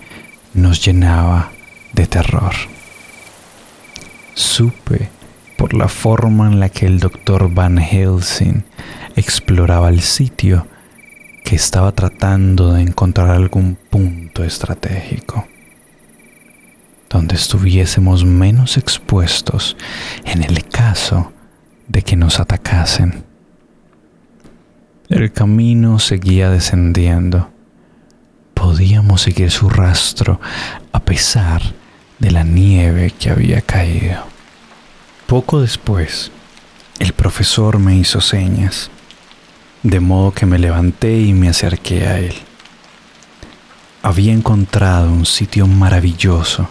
nos llenaba de terror. Supe por la forma en la que el doctor Van Helsing exploraba el sitio que estaba tratando de encontrar algún punto estratégico donde estuviésemos menos expuestos en el caso de que nos atacasen. El camino seguía descendiendo. Podíamos seguir su rastro a pesar de la nieve que había caído. Poco después, el profesor me hizo señas, de modo que me levanté y me acerqué a él. Había encontrado un sitio maravilloso,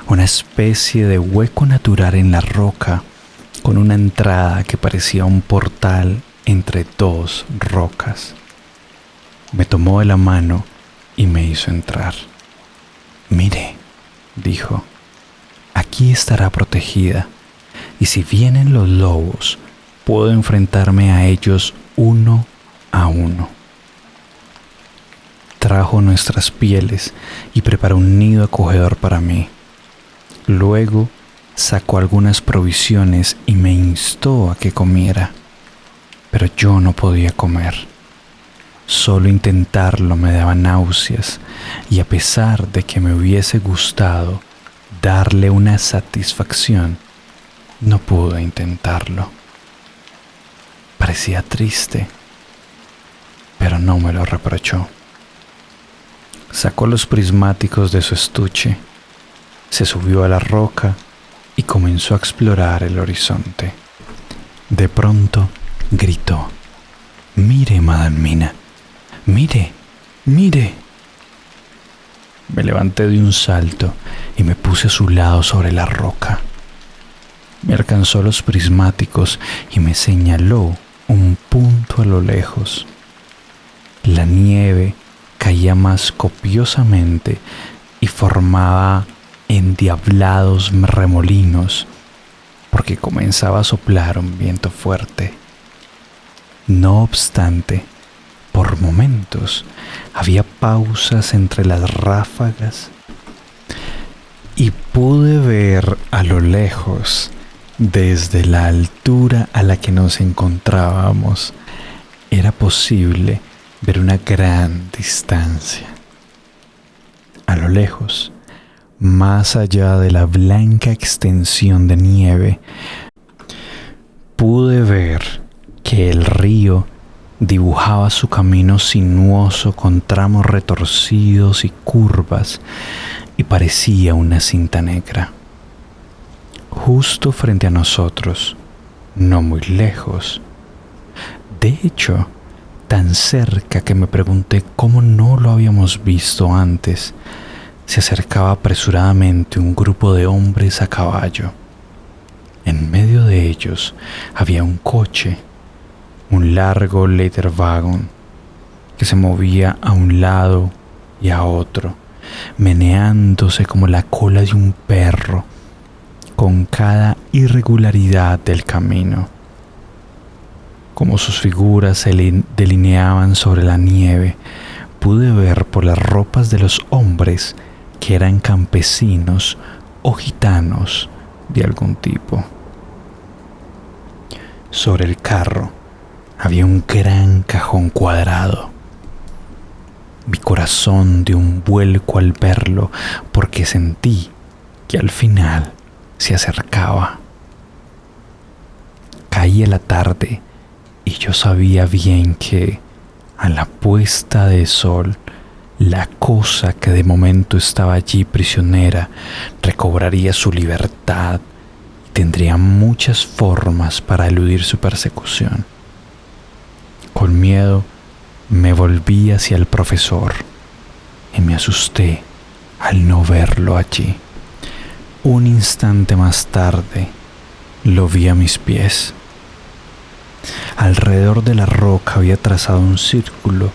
una especie de hueco natural en la roca, con una entrada que parecía un portal entre 2 rocas. Me tomó de la mano y me hizo entrar. «Mire», dijo, «aquí estará protegida, y si vienen los lobos, puedo enfrentarme a ellos 1 a 1. Trajo nuestras pieles y preparó un nido acogedor para mí. Luego sacó algunas provisiones y me instó a que comiera, pero yo no podía comer. Solo intentarlo me daba náuseas, y a pesar de que me hubiese gustado darle una satisfacción, no pude intentarlo. Parecía triste, pero no me lo reprochó. Sacó los prismáticos de su estuche, se subió a la roca y comenzó a explorar el horizonte. De pronto gritó: «Mire, Madame Mina, mire, mire». Me levanté de un salto y me puse a su lado sobre la roca. Me alcanzó los prismáticos y me señaló un punto a lo lejos. La nieve caía más copiosamente y formaba endiablados remolinos porque comenzaba a soplar un viento fuerte. No obstante, por momentos había pausas entre las ráfagas y pude ver a lo lejos, desde la altura a la que nos encontrábamos, era posible ver una gran distancia. A lo lejos, más allá de la blanca extensión de nieve, pude ver que el río dibujaba su camino sinuoso con tramos retorcidos y curvas y parecía una cinta negra. Justo frente a nosotros, no muy lejos. De hecho, tan cerca que me pregunté cómo no lo habíamos visto antes, se acercaba apresuradamente un grupo de hombres a caballo. En medio de ellos había un coche, un largo Leiterwagen, que se movía a un lado y a otro, meneándose como la cola de un perro, con cada irregularidad del camino. Como sus figuras se delineaban sobre la nieve, pude ver por las ropas de los hombres que eran campesinos o gitanos de algún tipo. Sobre el carro había un gran cajón cuadrado. Mi corazón dio un vuelco al verlo porque sentí que al final se acercaba. Caía la tarde y yo sabía bien que a la puesta de sol la cosa que de momento estaba allí prisionera recobraría su libertad y tendría muchas formas para eludir su persecución. Con miedo me volví hacia el profesor y me asusté al no verlo allí. Un instante más tarde lo vi a mis pies. Alrededor de la roca había trazado un círculo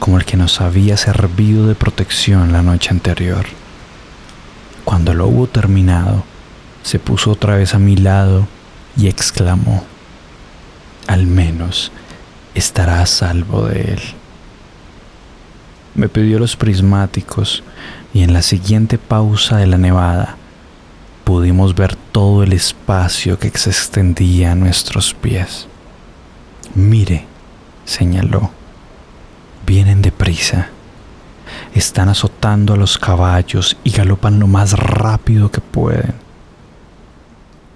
como el que nos había servido de protección la noche anterior. Cuando lo hubo terminado, se puso otra vez a mi lado y exclamó: «Al menos estará a salvo de él». Me pidió los prismáticos y en la siguiente pausa de la nevada pudimos ver todo el espacio que se extendía a nuestros pies. «Mire», señaló, «vienen deprisa. Están azotando a los caballos y galopan lo más rápido que pueden».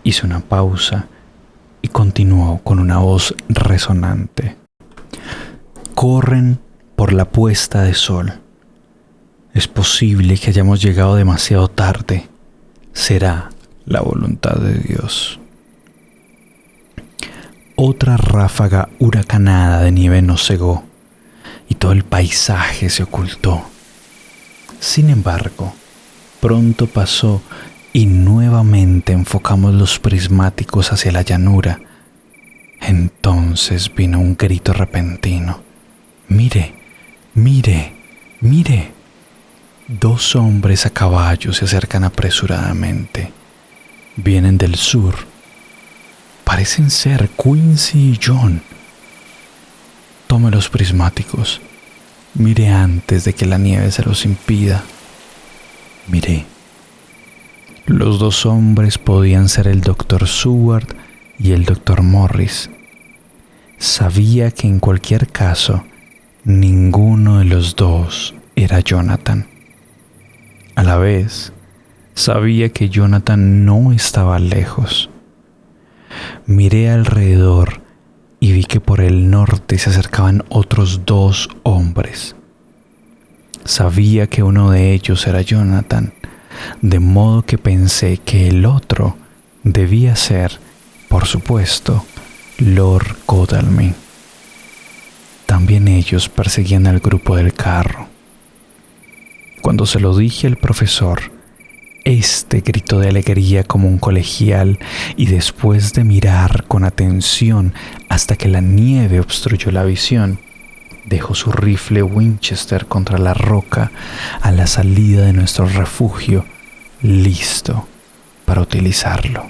Hizo una pausa y continuó con una voz resonante: «Corren por la puesta de sol. Es posible que hayamos llegado demasiado tarde. Será la voluntad de Dios». Otra ráfaga huracanada de nieve nos cegó y todo el paisaje se ocultó. Sin embargo, pronto pasó y nuevamente enfocamos los prismáticos hacia la llanura. Entonces vino un grito repentino: «¡Mire! ¡Mire! ¡Mire!». 2 hombres a caballo se acercan apresuradamente. Vienen del sur. Parecen ser Quincy y John. Tome los prismáticos. Mire antes de que la nieve se los impida. Miré. Los 2 hombres podían ser el Dr. Seward y el Dr. Morris. Sabía que en cualquier caso, ninguno de los 2 era Jonathan. A la vez, sabía que Jonathan no estaba lejos. Miré alrededor y vi que por el norte se acercaban otros 2 hombres. Sabía que uno de ellos era Jonathan, de modo que pensé que el otro debía ser, por supuesto, Lord Godalming. También ellos perseguían al grupo del carro. Cuando se lo dije al profesor, este gritó de alegría como un colegial y después de mirar con atención hasta que la nieve obstruyó la visión, dejó su rifle Winchester contra la roca a la salida de nuestro refugio, listo para utilizarlo.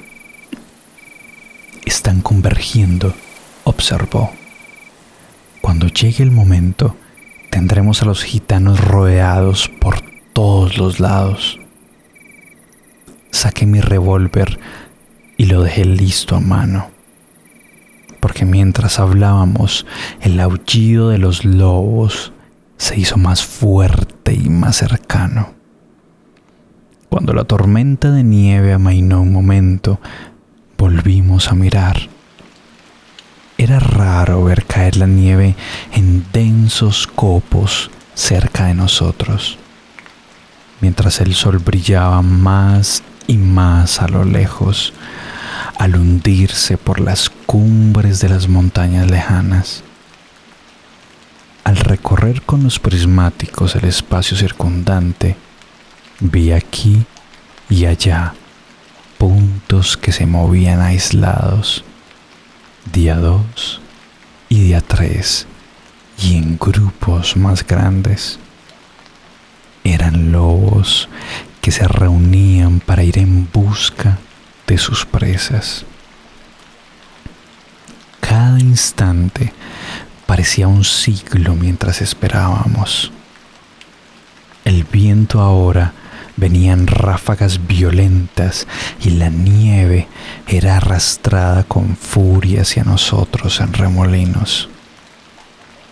«Están convergiendo», observó. «Cuando llegue el momento, tendremos a los gitanos rodeados por todos los lados». saqué mi revólver y lo dejé listo a mano, porque mientras hablábamos, el aullido de los lobos se hizo más fuerte y más cercano. Cuando la tormenta de nieve amainó un momento, volvimos a mirar. Era raro ver caer la nieve en densos copos cerca de nosotros, mientras el sol brillaba más y más a lo lejos, al hundirse por las cumbres de las montañas lejanas. Al recorrer con los prismáticos el espacio circundante, vi aquí y allá puntos que se movían aislados, día 2 y día 3, y en grupos más grandes. Eran lobos que se reunían para ir en busca de sus presas. Cada instante parecía un siglo mientras esperábamos. El viento ahora venía en ráfagas violentas y la nieve era arrastrada con furia hacia nosotros en remolinos.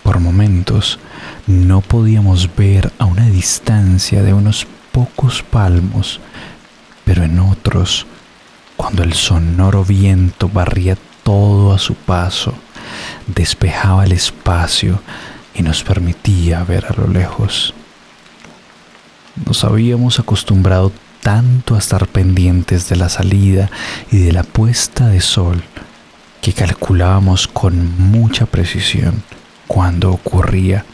Por momentos no podíamos ver a una distancia de unos pocos palmos, pero en otros, cuando el sonoro viento barría todo a su paso, despejaba el espacio y nos permitía ver a lo lejos. Nos habíamos acostumbrado tanto a estar pendientes de la salida y de la puesta de sol que calculábamos con mucha precisión cuándo ocurría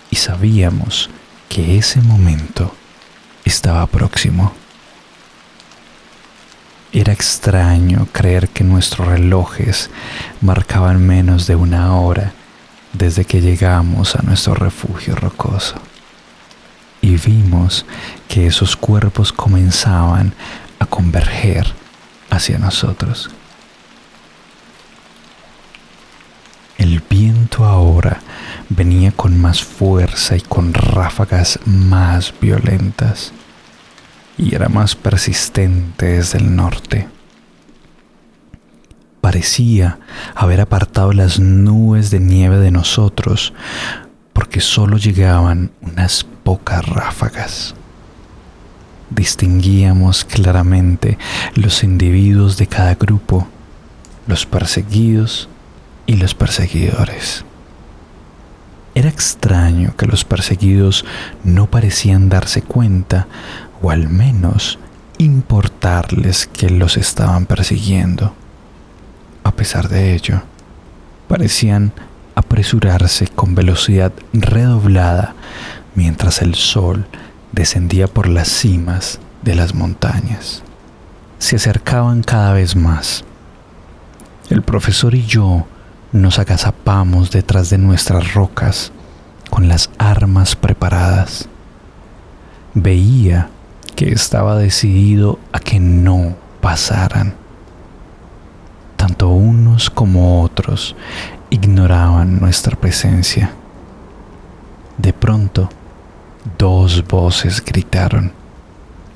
y sabíamos que ese momento estaba próximo. Era extraño creer que nuestros relojes marcaban menos de una hora desde que llegamos a nuestro refugio rocoso. Y vimos que esos cuerpos comenzaban a converger hacia nosotros. El viento ahora venía con más fuerza y con ráfagas más violentas, y era más persistente desde el norte. Parecía haber apartado las nubes de nieve de nosotros, porque solo llegaban unas pocas ráfagas. Distinguíamos claramente los individuos de cada grupo, los perseguidos y los perseguidores. Era extraño que los perseguidos no parecían darse cuenta, o al menos importarles que los estaban persiguiendo. A pesar de ello, parecían apresurarse con velocidad redoblada mientras el sol descendía por las cimas de las montañas. Se acercaban cada vez más. El profesor y yo nos agazapamos detrás de nuestras rocas con las armas preparadas. Veía que estaba decidido a que no pasaran. Tanto unos como otros ignoraban nuestra presencia. De pronto, 2 voces gritaron: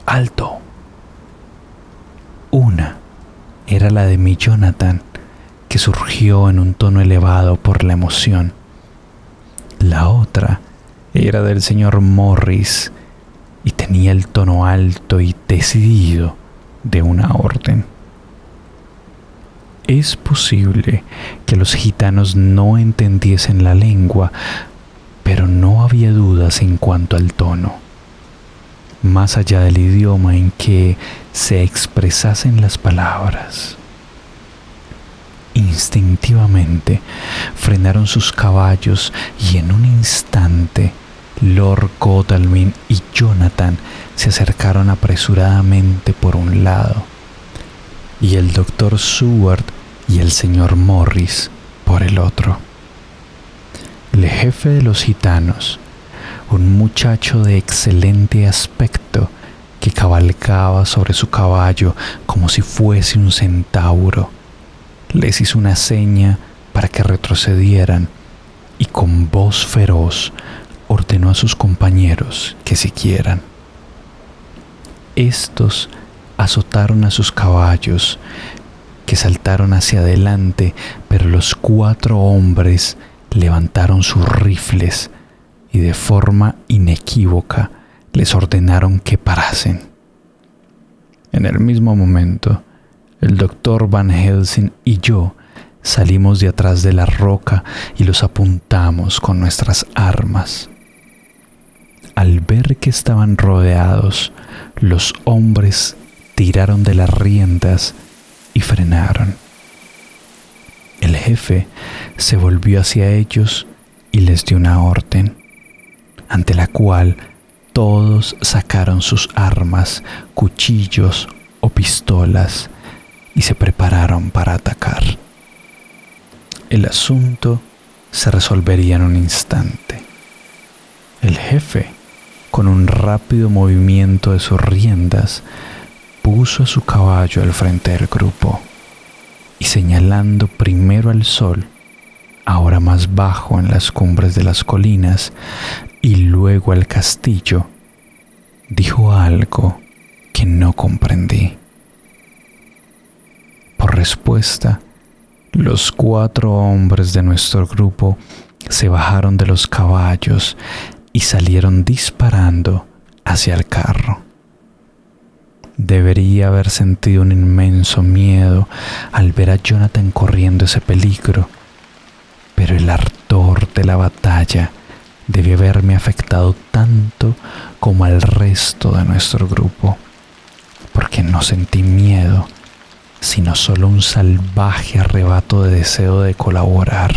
¡alto! Una era la de mi Jonathan, que surgió en un tono elevado por la emoción. La otra era del señor Morris y tenía el tono alto y decidido de una orden. Es posible que los gitanos no entendiesen la lengua, pero no había dudas en cuanto al tono. Más allá del idioma en que se expresasen las palabras. Instintivamente frenaron sus caballos y en un instante Lord Godalming y Jonathan se acercaron apresuradamente por un lado y el doctor Seward y el señor Morris por el otro. El jefe de los gitanos, un muchacho de excelente aspecto que cabalgaba sobre su caballo como si fuese un centauro, les hizo una seña para que retrocedieran y con voz feroz ordenó a sus compañeros que siguieran. Estos azotaron a sus caballos, que saltaron hacia adelante, pero los 4 hombres levantaron sus rifles y de forma inequívoca les ordenaron que parasen. En el mismo momento, el doctor Van Helsing y yo salimos de atrás de la roca y los apuntamos con nuestras armas. Al ver que estaban rodeados, los hombres tiraron de las riendas y frenaron. El jefe se volvió hacia ellos y les dio una orden, ante la cual todos sacaron sus armas, cuchillos o pistolas y se prepararon para atacar. El asunto se resolvería en un instante. El jefe, con un rápido movimiento de sus riendas, puso a su caballo al frente del grupo y señalando primero al sol, ahora más bajo en las cumbres de las colinas, y luego al castillo, dijo algo que no comprendí. Por respuesta, los 4 hombres de nuestro grupo se bajaron de los caballos y salieron disparando hacia el carro. Debería haber sentido un inmenso miedo al ver a Jonathan corriendo ese peligro, pero el ardor de la batalla debió haberme afectado tanto como al resto de nuestro grupo, porque no sentí miedo, sino solo un salvaje arrebato de deseo de colaborar.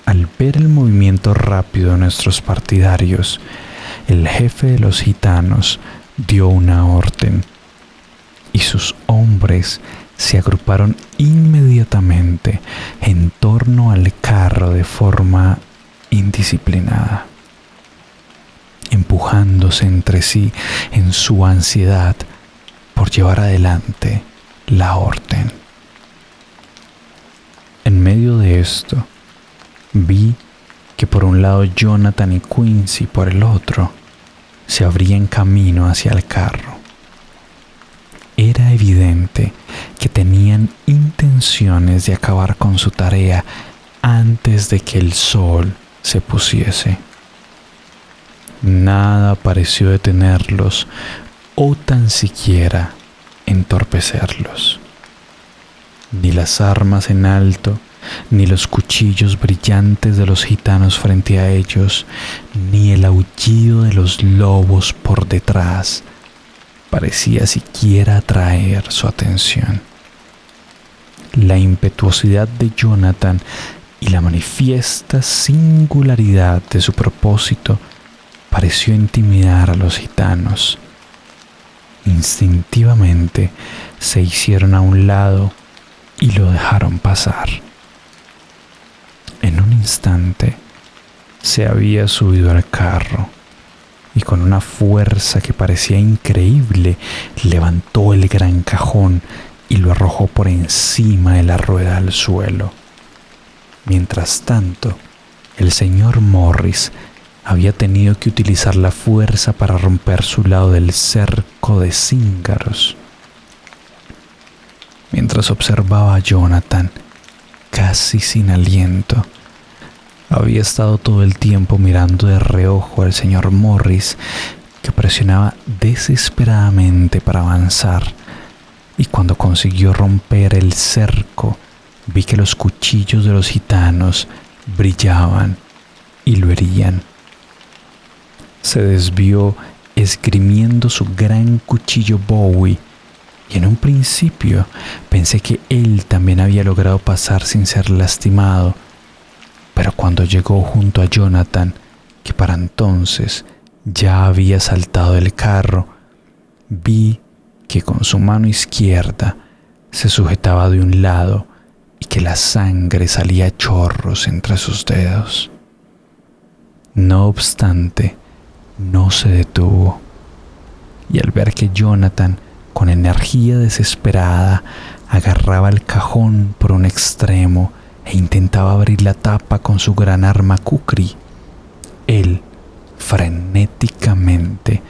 Al ver el movimiento rápido de nuestros partidarios, el jefe de los gitanos dio una orden y sus hombres se agruparon inmediatamente en torno al carro de forma indisciplinada, empujándose entre sí en su ansiedad por llevar adelante la orden. En medio de esto, vi que por un lado Jonathan y Quincy por el otro se abrían camino hacia el carro. Era evidente que tenían intenciones de acabar con su tarea antes de que el sol se pusiese. Nada pareció detenerlos o tan siquiera entorpecerlos. Ni las armas en alto, ni los cuchillos brillantes de los gitanos frente a ellos, ni el aullido de los lobos por detrás parecía siquiera atraer su atención. La impetuosidad de Jonathan y la manifiesta singularidad de su propósito pareció intimidar a los gitanos. Instintivamente se hicieron a un lado y lo dejaron pasar. En un instante se había subido al carro y con una fuerza que parecía increíble levantó el gran cajón y lo arrojó por encima de la rueda al suelo. Mientras tanto, el señor Morris había tenido que utilizar la fuerza para romper su lado del cerco de cíngaros. Mientras observaba a Jonathan, casi sin aliento, había estado todo el tiempo mirando de reojo al señor Morris, que presionaba desesperadamente para avanzar, y cuando consiguió romper el cerco, vi que los cuchillos de los gitanos brillaban y lo herían. Se desvió esgrimiendo su gran cuchillo Bowie, y en un principio pensé que él también había logrado pasar sin ser lastimado, pero cuando llegó junto a Jonathan, que para entonces ya había saltado del carro, vi que con su mano izquierda se sujetaba de un lado y que la sangre salía a chorros entre sus dedos. No obstante, no se detuvo, y al ver que Jonathan, con energía desesperada, agarraba el cajón por un extremo e intentaba abrir la tapa con su gran arma kukri, él Frenéticamente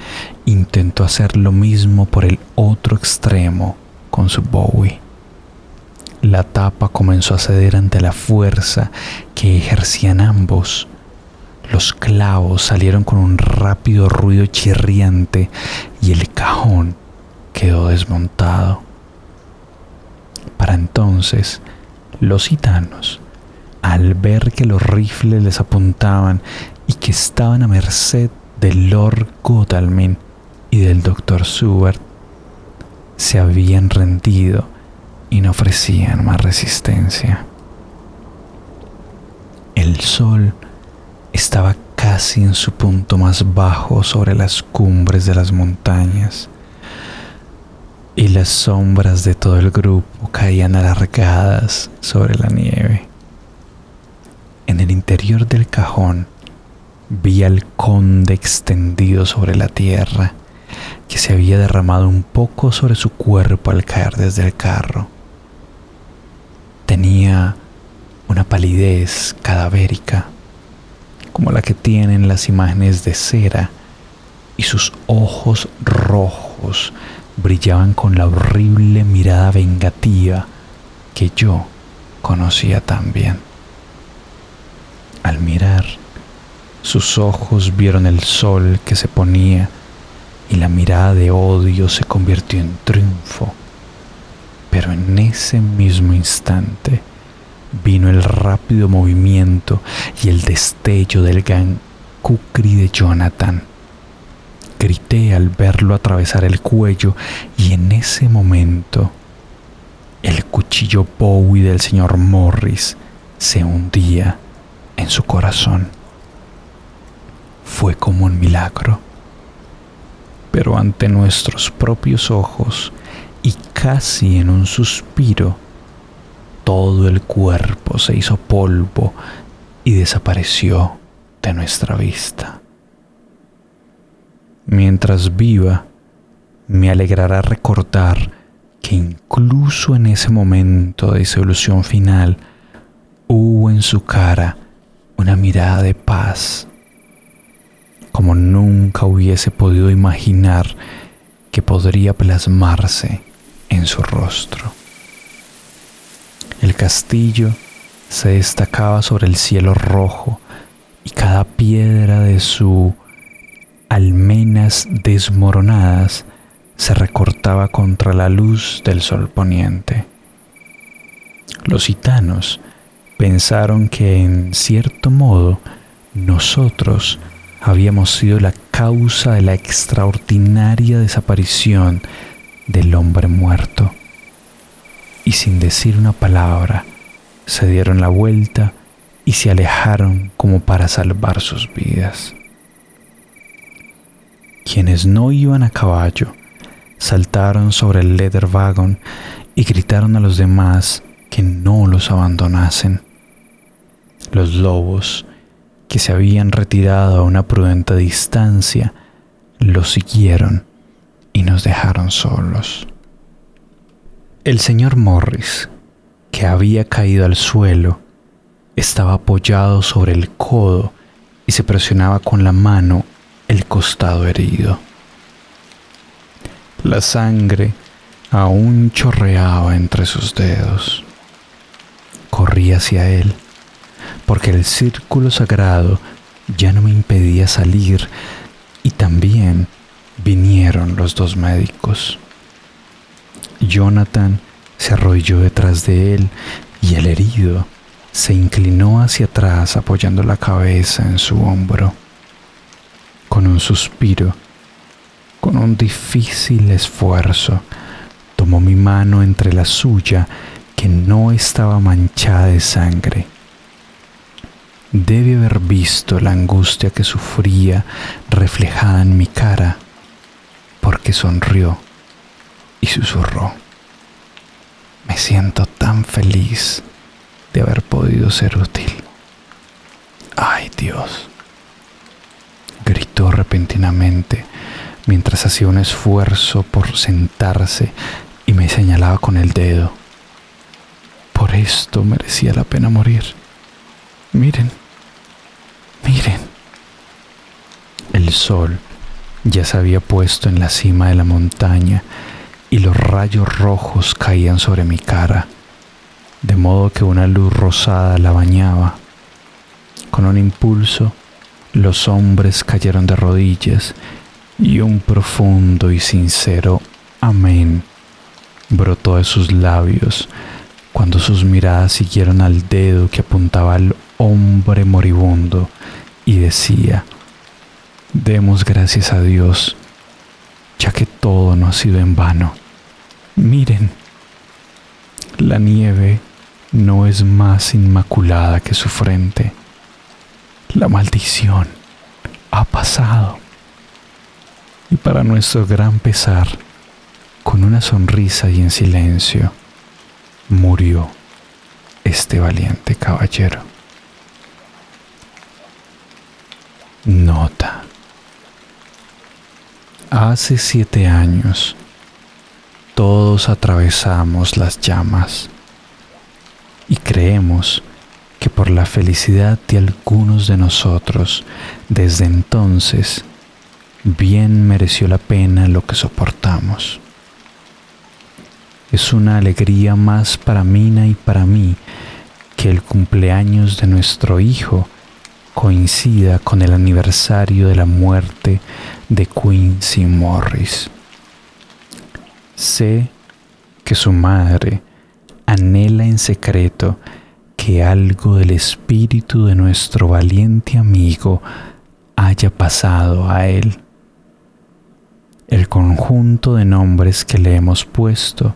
intentó hacer lo mismo por el otro extremo con su Bowie. La tapa comenzó a ceder ante la fuerza que ejercían ambos. Los clavos salieron con un rápido ruido chirriante y el cajón quedó desmontado. Para entonces, los gitanos, al ver que los rifles les apuntaban y que estaban a merced del Lord Godalming y del Dr. Seward, se habían rendido y no ofrecían más resistencia. El sol estaba casi en su punto más bajo sobre las cumbres de las montañas, y las sombras de todo el grupo caían alargadas sobre la nieve. En el interior del cajón vi al conde extendido sobre la tierra, que se había derramado un poco sobre su cuerpo al caer desde el carro. Tenía una palidez cadavérica, como la que tienen las imágenes de cera, y sus ojos rojos brillaban con la horrible mirada vengativa que yo conocía tan bien. Al mirar, sus ojos vieron el sol que se ponía y la mirada de odio se convirtió en triunfo. Pero en ese mismo instante vino el rápido movimiento y el destello del gran kukri de Jonathan. Grité al verlo atravesar el cuello y en ese momento el cuchillo Bowie del señor Morris se hundía en su corazón. Fue como un milagro, pero ante nuestros propios ojos y casi en un suspiro, todo el cuerpo se hizo polvo y desapareció de nuestra vista. Mientras viva, me alegrará recordar que incluso en ese momento de disolución final hubo en su cara una mirada de paz, como nunca hubiese podido imaginar que podría plasmarse en su rostro. El castillo se destacaba sobre el cielo rojo y cada piedra de sus almenas desmoronadas se recortaba contra la luz del sol poniente. Los gitanos pensaron que en cierto modo nosotros habíamos sido la causa de la extraordinaria desaparición del hombre muerto, y sin decir una palabra se dieron la vuelta y se alejaron como para salvar sus vidas. Quienes no iban a caballo saltaron sobre el leather wagon y gritaron a los demás que no los abandonasen. Los lobos, que se habían retirado a una prudente distancia, los siguieron y nos dejaron solos. El señor Morris, que había caído al suelo, estaba apoyado sobre el codo y se presionaba con la mano el costado herido. La sangre aún chorreaba entre sus dedos. Corrí hacia él, porque el círculo sagrado ya no me impedía salir, y también vinieron los dos médicos. Jonathan se arrodilló detrás de él y el herido se inclinó hacia atrás apoyando la cabeza en su hombro. Con un suspiro, con un difícil esfuerzo, tomó mi mano entre la suya, que no estaba manchada de sangre. Debe haber visto la angustia que sufría reflejada en mi cara, porque sonrió y susurró: me siento tan feliz de haber podido ser útil. ¡Ay, Dios!, gritó repentinamente mientras hacía un esfuerzo por sentarse y me señalaba con el dedo. Por esto merecía la pena morir. Miren, miren. sol ya se había puesto en la cima de la montaña y los rayos rojos caían sobre mi cara, de modo que una luz rosada la bañaba. Con un impulso, los hombres cayeron de rodillas y un profundo y sincero amén brotó de sus labios cuando sus miradas siguieron al dedo que apuntaba al hombre moribundo y decía: demos gracias a Dios, ya que todo no ha sido en vano. Miren, la nieve no es más inmaculada que su frente. La maldición ha pasado. Y para nuestro gran pesar, con una sonrisa y en silencio, murió este valiente caballero. Nota: hace 7 años, todos atravesamos las llamas y creemos que por la felicidad de algunos de nosotros, desde entonces, bien mereció la pena lo que soportamos. Es una alegría más para Mina y para mí que el cumpleaños de nuestro hijo coincida con el aniversario de la muerte de Quincy Morris. Sé que su madre anhela en secreto que algo del espíritu de nuestro valiente amigo haya pasado a él. El conjunto de nombres que le hemos puesto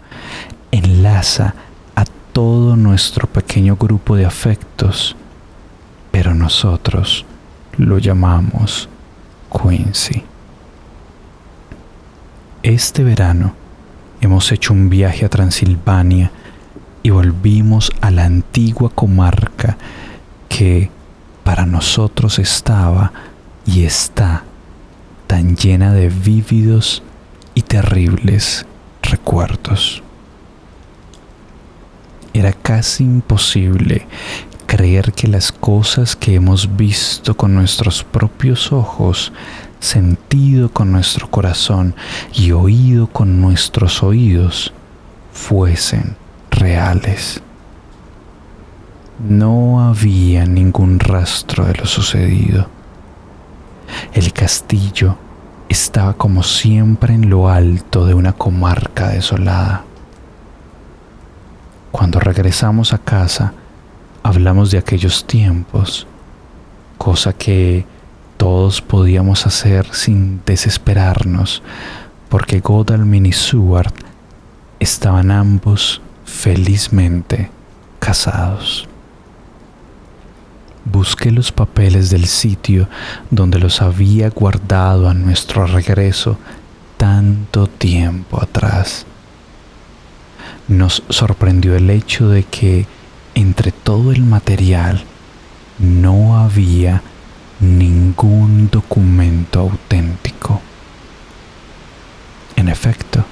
enlaza a todo nuestro pequeño grupo de afectos, pero nosotros lo llamamos Quincy. Este verano hemos hecho un viaje a Transilvania y volvimos a la antigua comarca que para nosotros estaba y está tan llena de vívidos y terribles recuerdos. Era casi imposible creer que las cosas que hemos visto con nuestros propios ojos, sentido con nuestro corazón y oído con nuestros oídos fuesen reales. No había ningún rastro de lo sucedido. El castillo estaba como siempre en lo alto de una comarca desolada. Cuando regresamos a casa, hablamos de aquellos tiempos, cosa que todos podíamos hacer sin desesperarnos, porque Godalming y Seward estaban ambos felizmente casados. Busqué los papeles del sitio donde los había guardado a nuestro regreso tanto tiempo atrás. Nos sorprendió el hecho de que entre todo el material no había ningún documento auténtico. En efecto,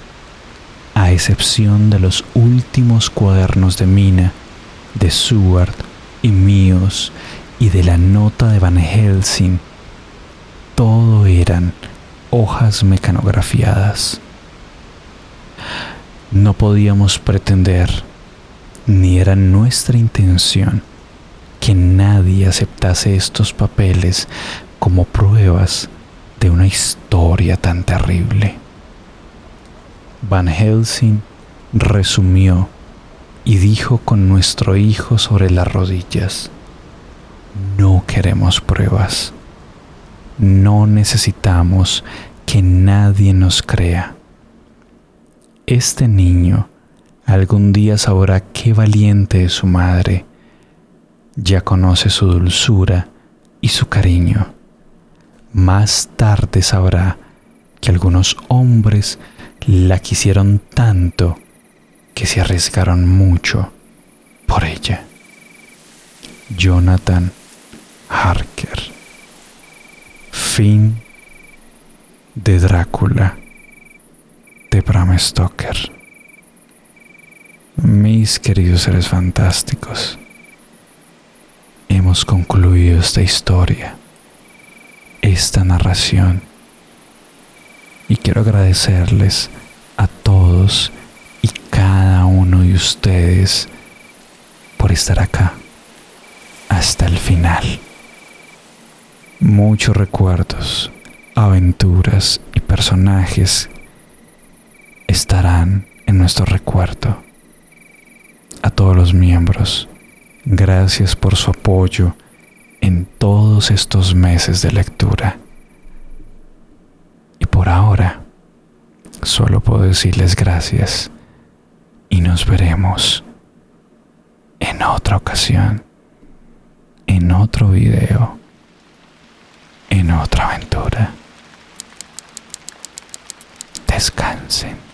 a excepción de los últimos cuadernos de Mina, de Seward y míos, y de la nota de Van Helsing, todo eran hojas mecanografiadas. No podíamos pretender, ni era nuestra intención, que nadie aceptase estos papeles como pruebas de una historia tan terrible. Van Helsing resumió y dijo con nuestro hijo sobre las rodillas: no queremos pruebas. No necesitamos que nadie nos crea. Este niño algún día sabrá qué valiente es su madre. Ya conoce su dulzura y su cariño. Más tarde sabrá que algunos hombres la quisieron tanto que se arriesgaron mucho por ella. Jonathan Harker. Fin de Drácula de Bram Stoker. Mis queridos seres fantásticos, hemos concluido esta historia. esta narración. Y quiero agradecerles a todos y cada uno de ustedes por estar acá hasta el final. Muchos recuerdos, aventuras y personajes estarán en nuestro recuerdo. A todos los miembros, gracias por su apoyo en todos estos meses de lectura. Y por ahora, solo puedo decirles gracias y nos veremos en otra ocasión, en otro video, en otra aventura. Descansen.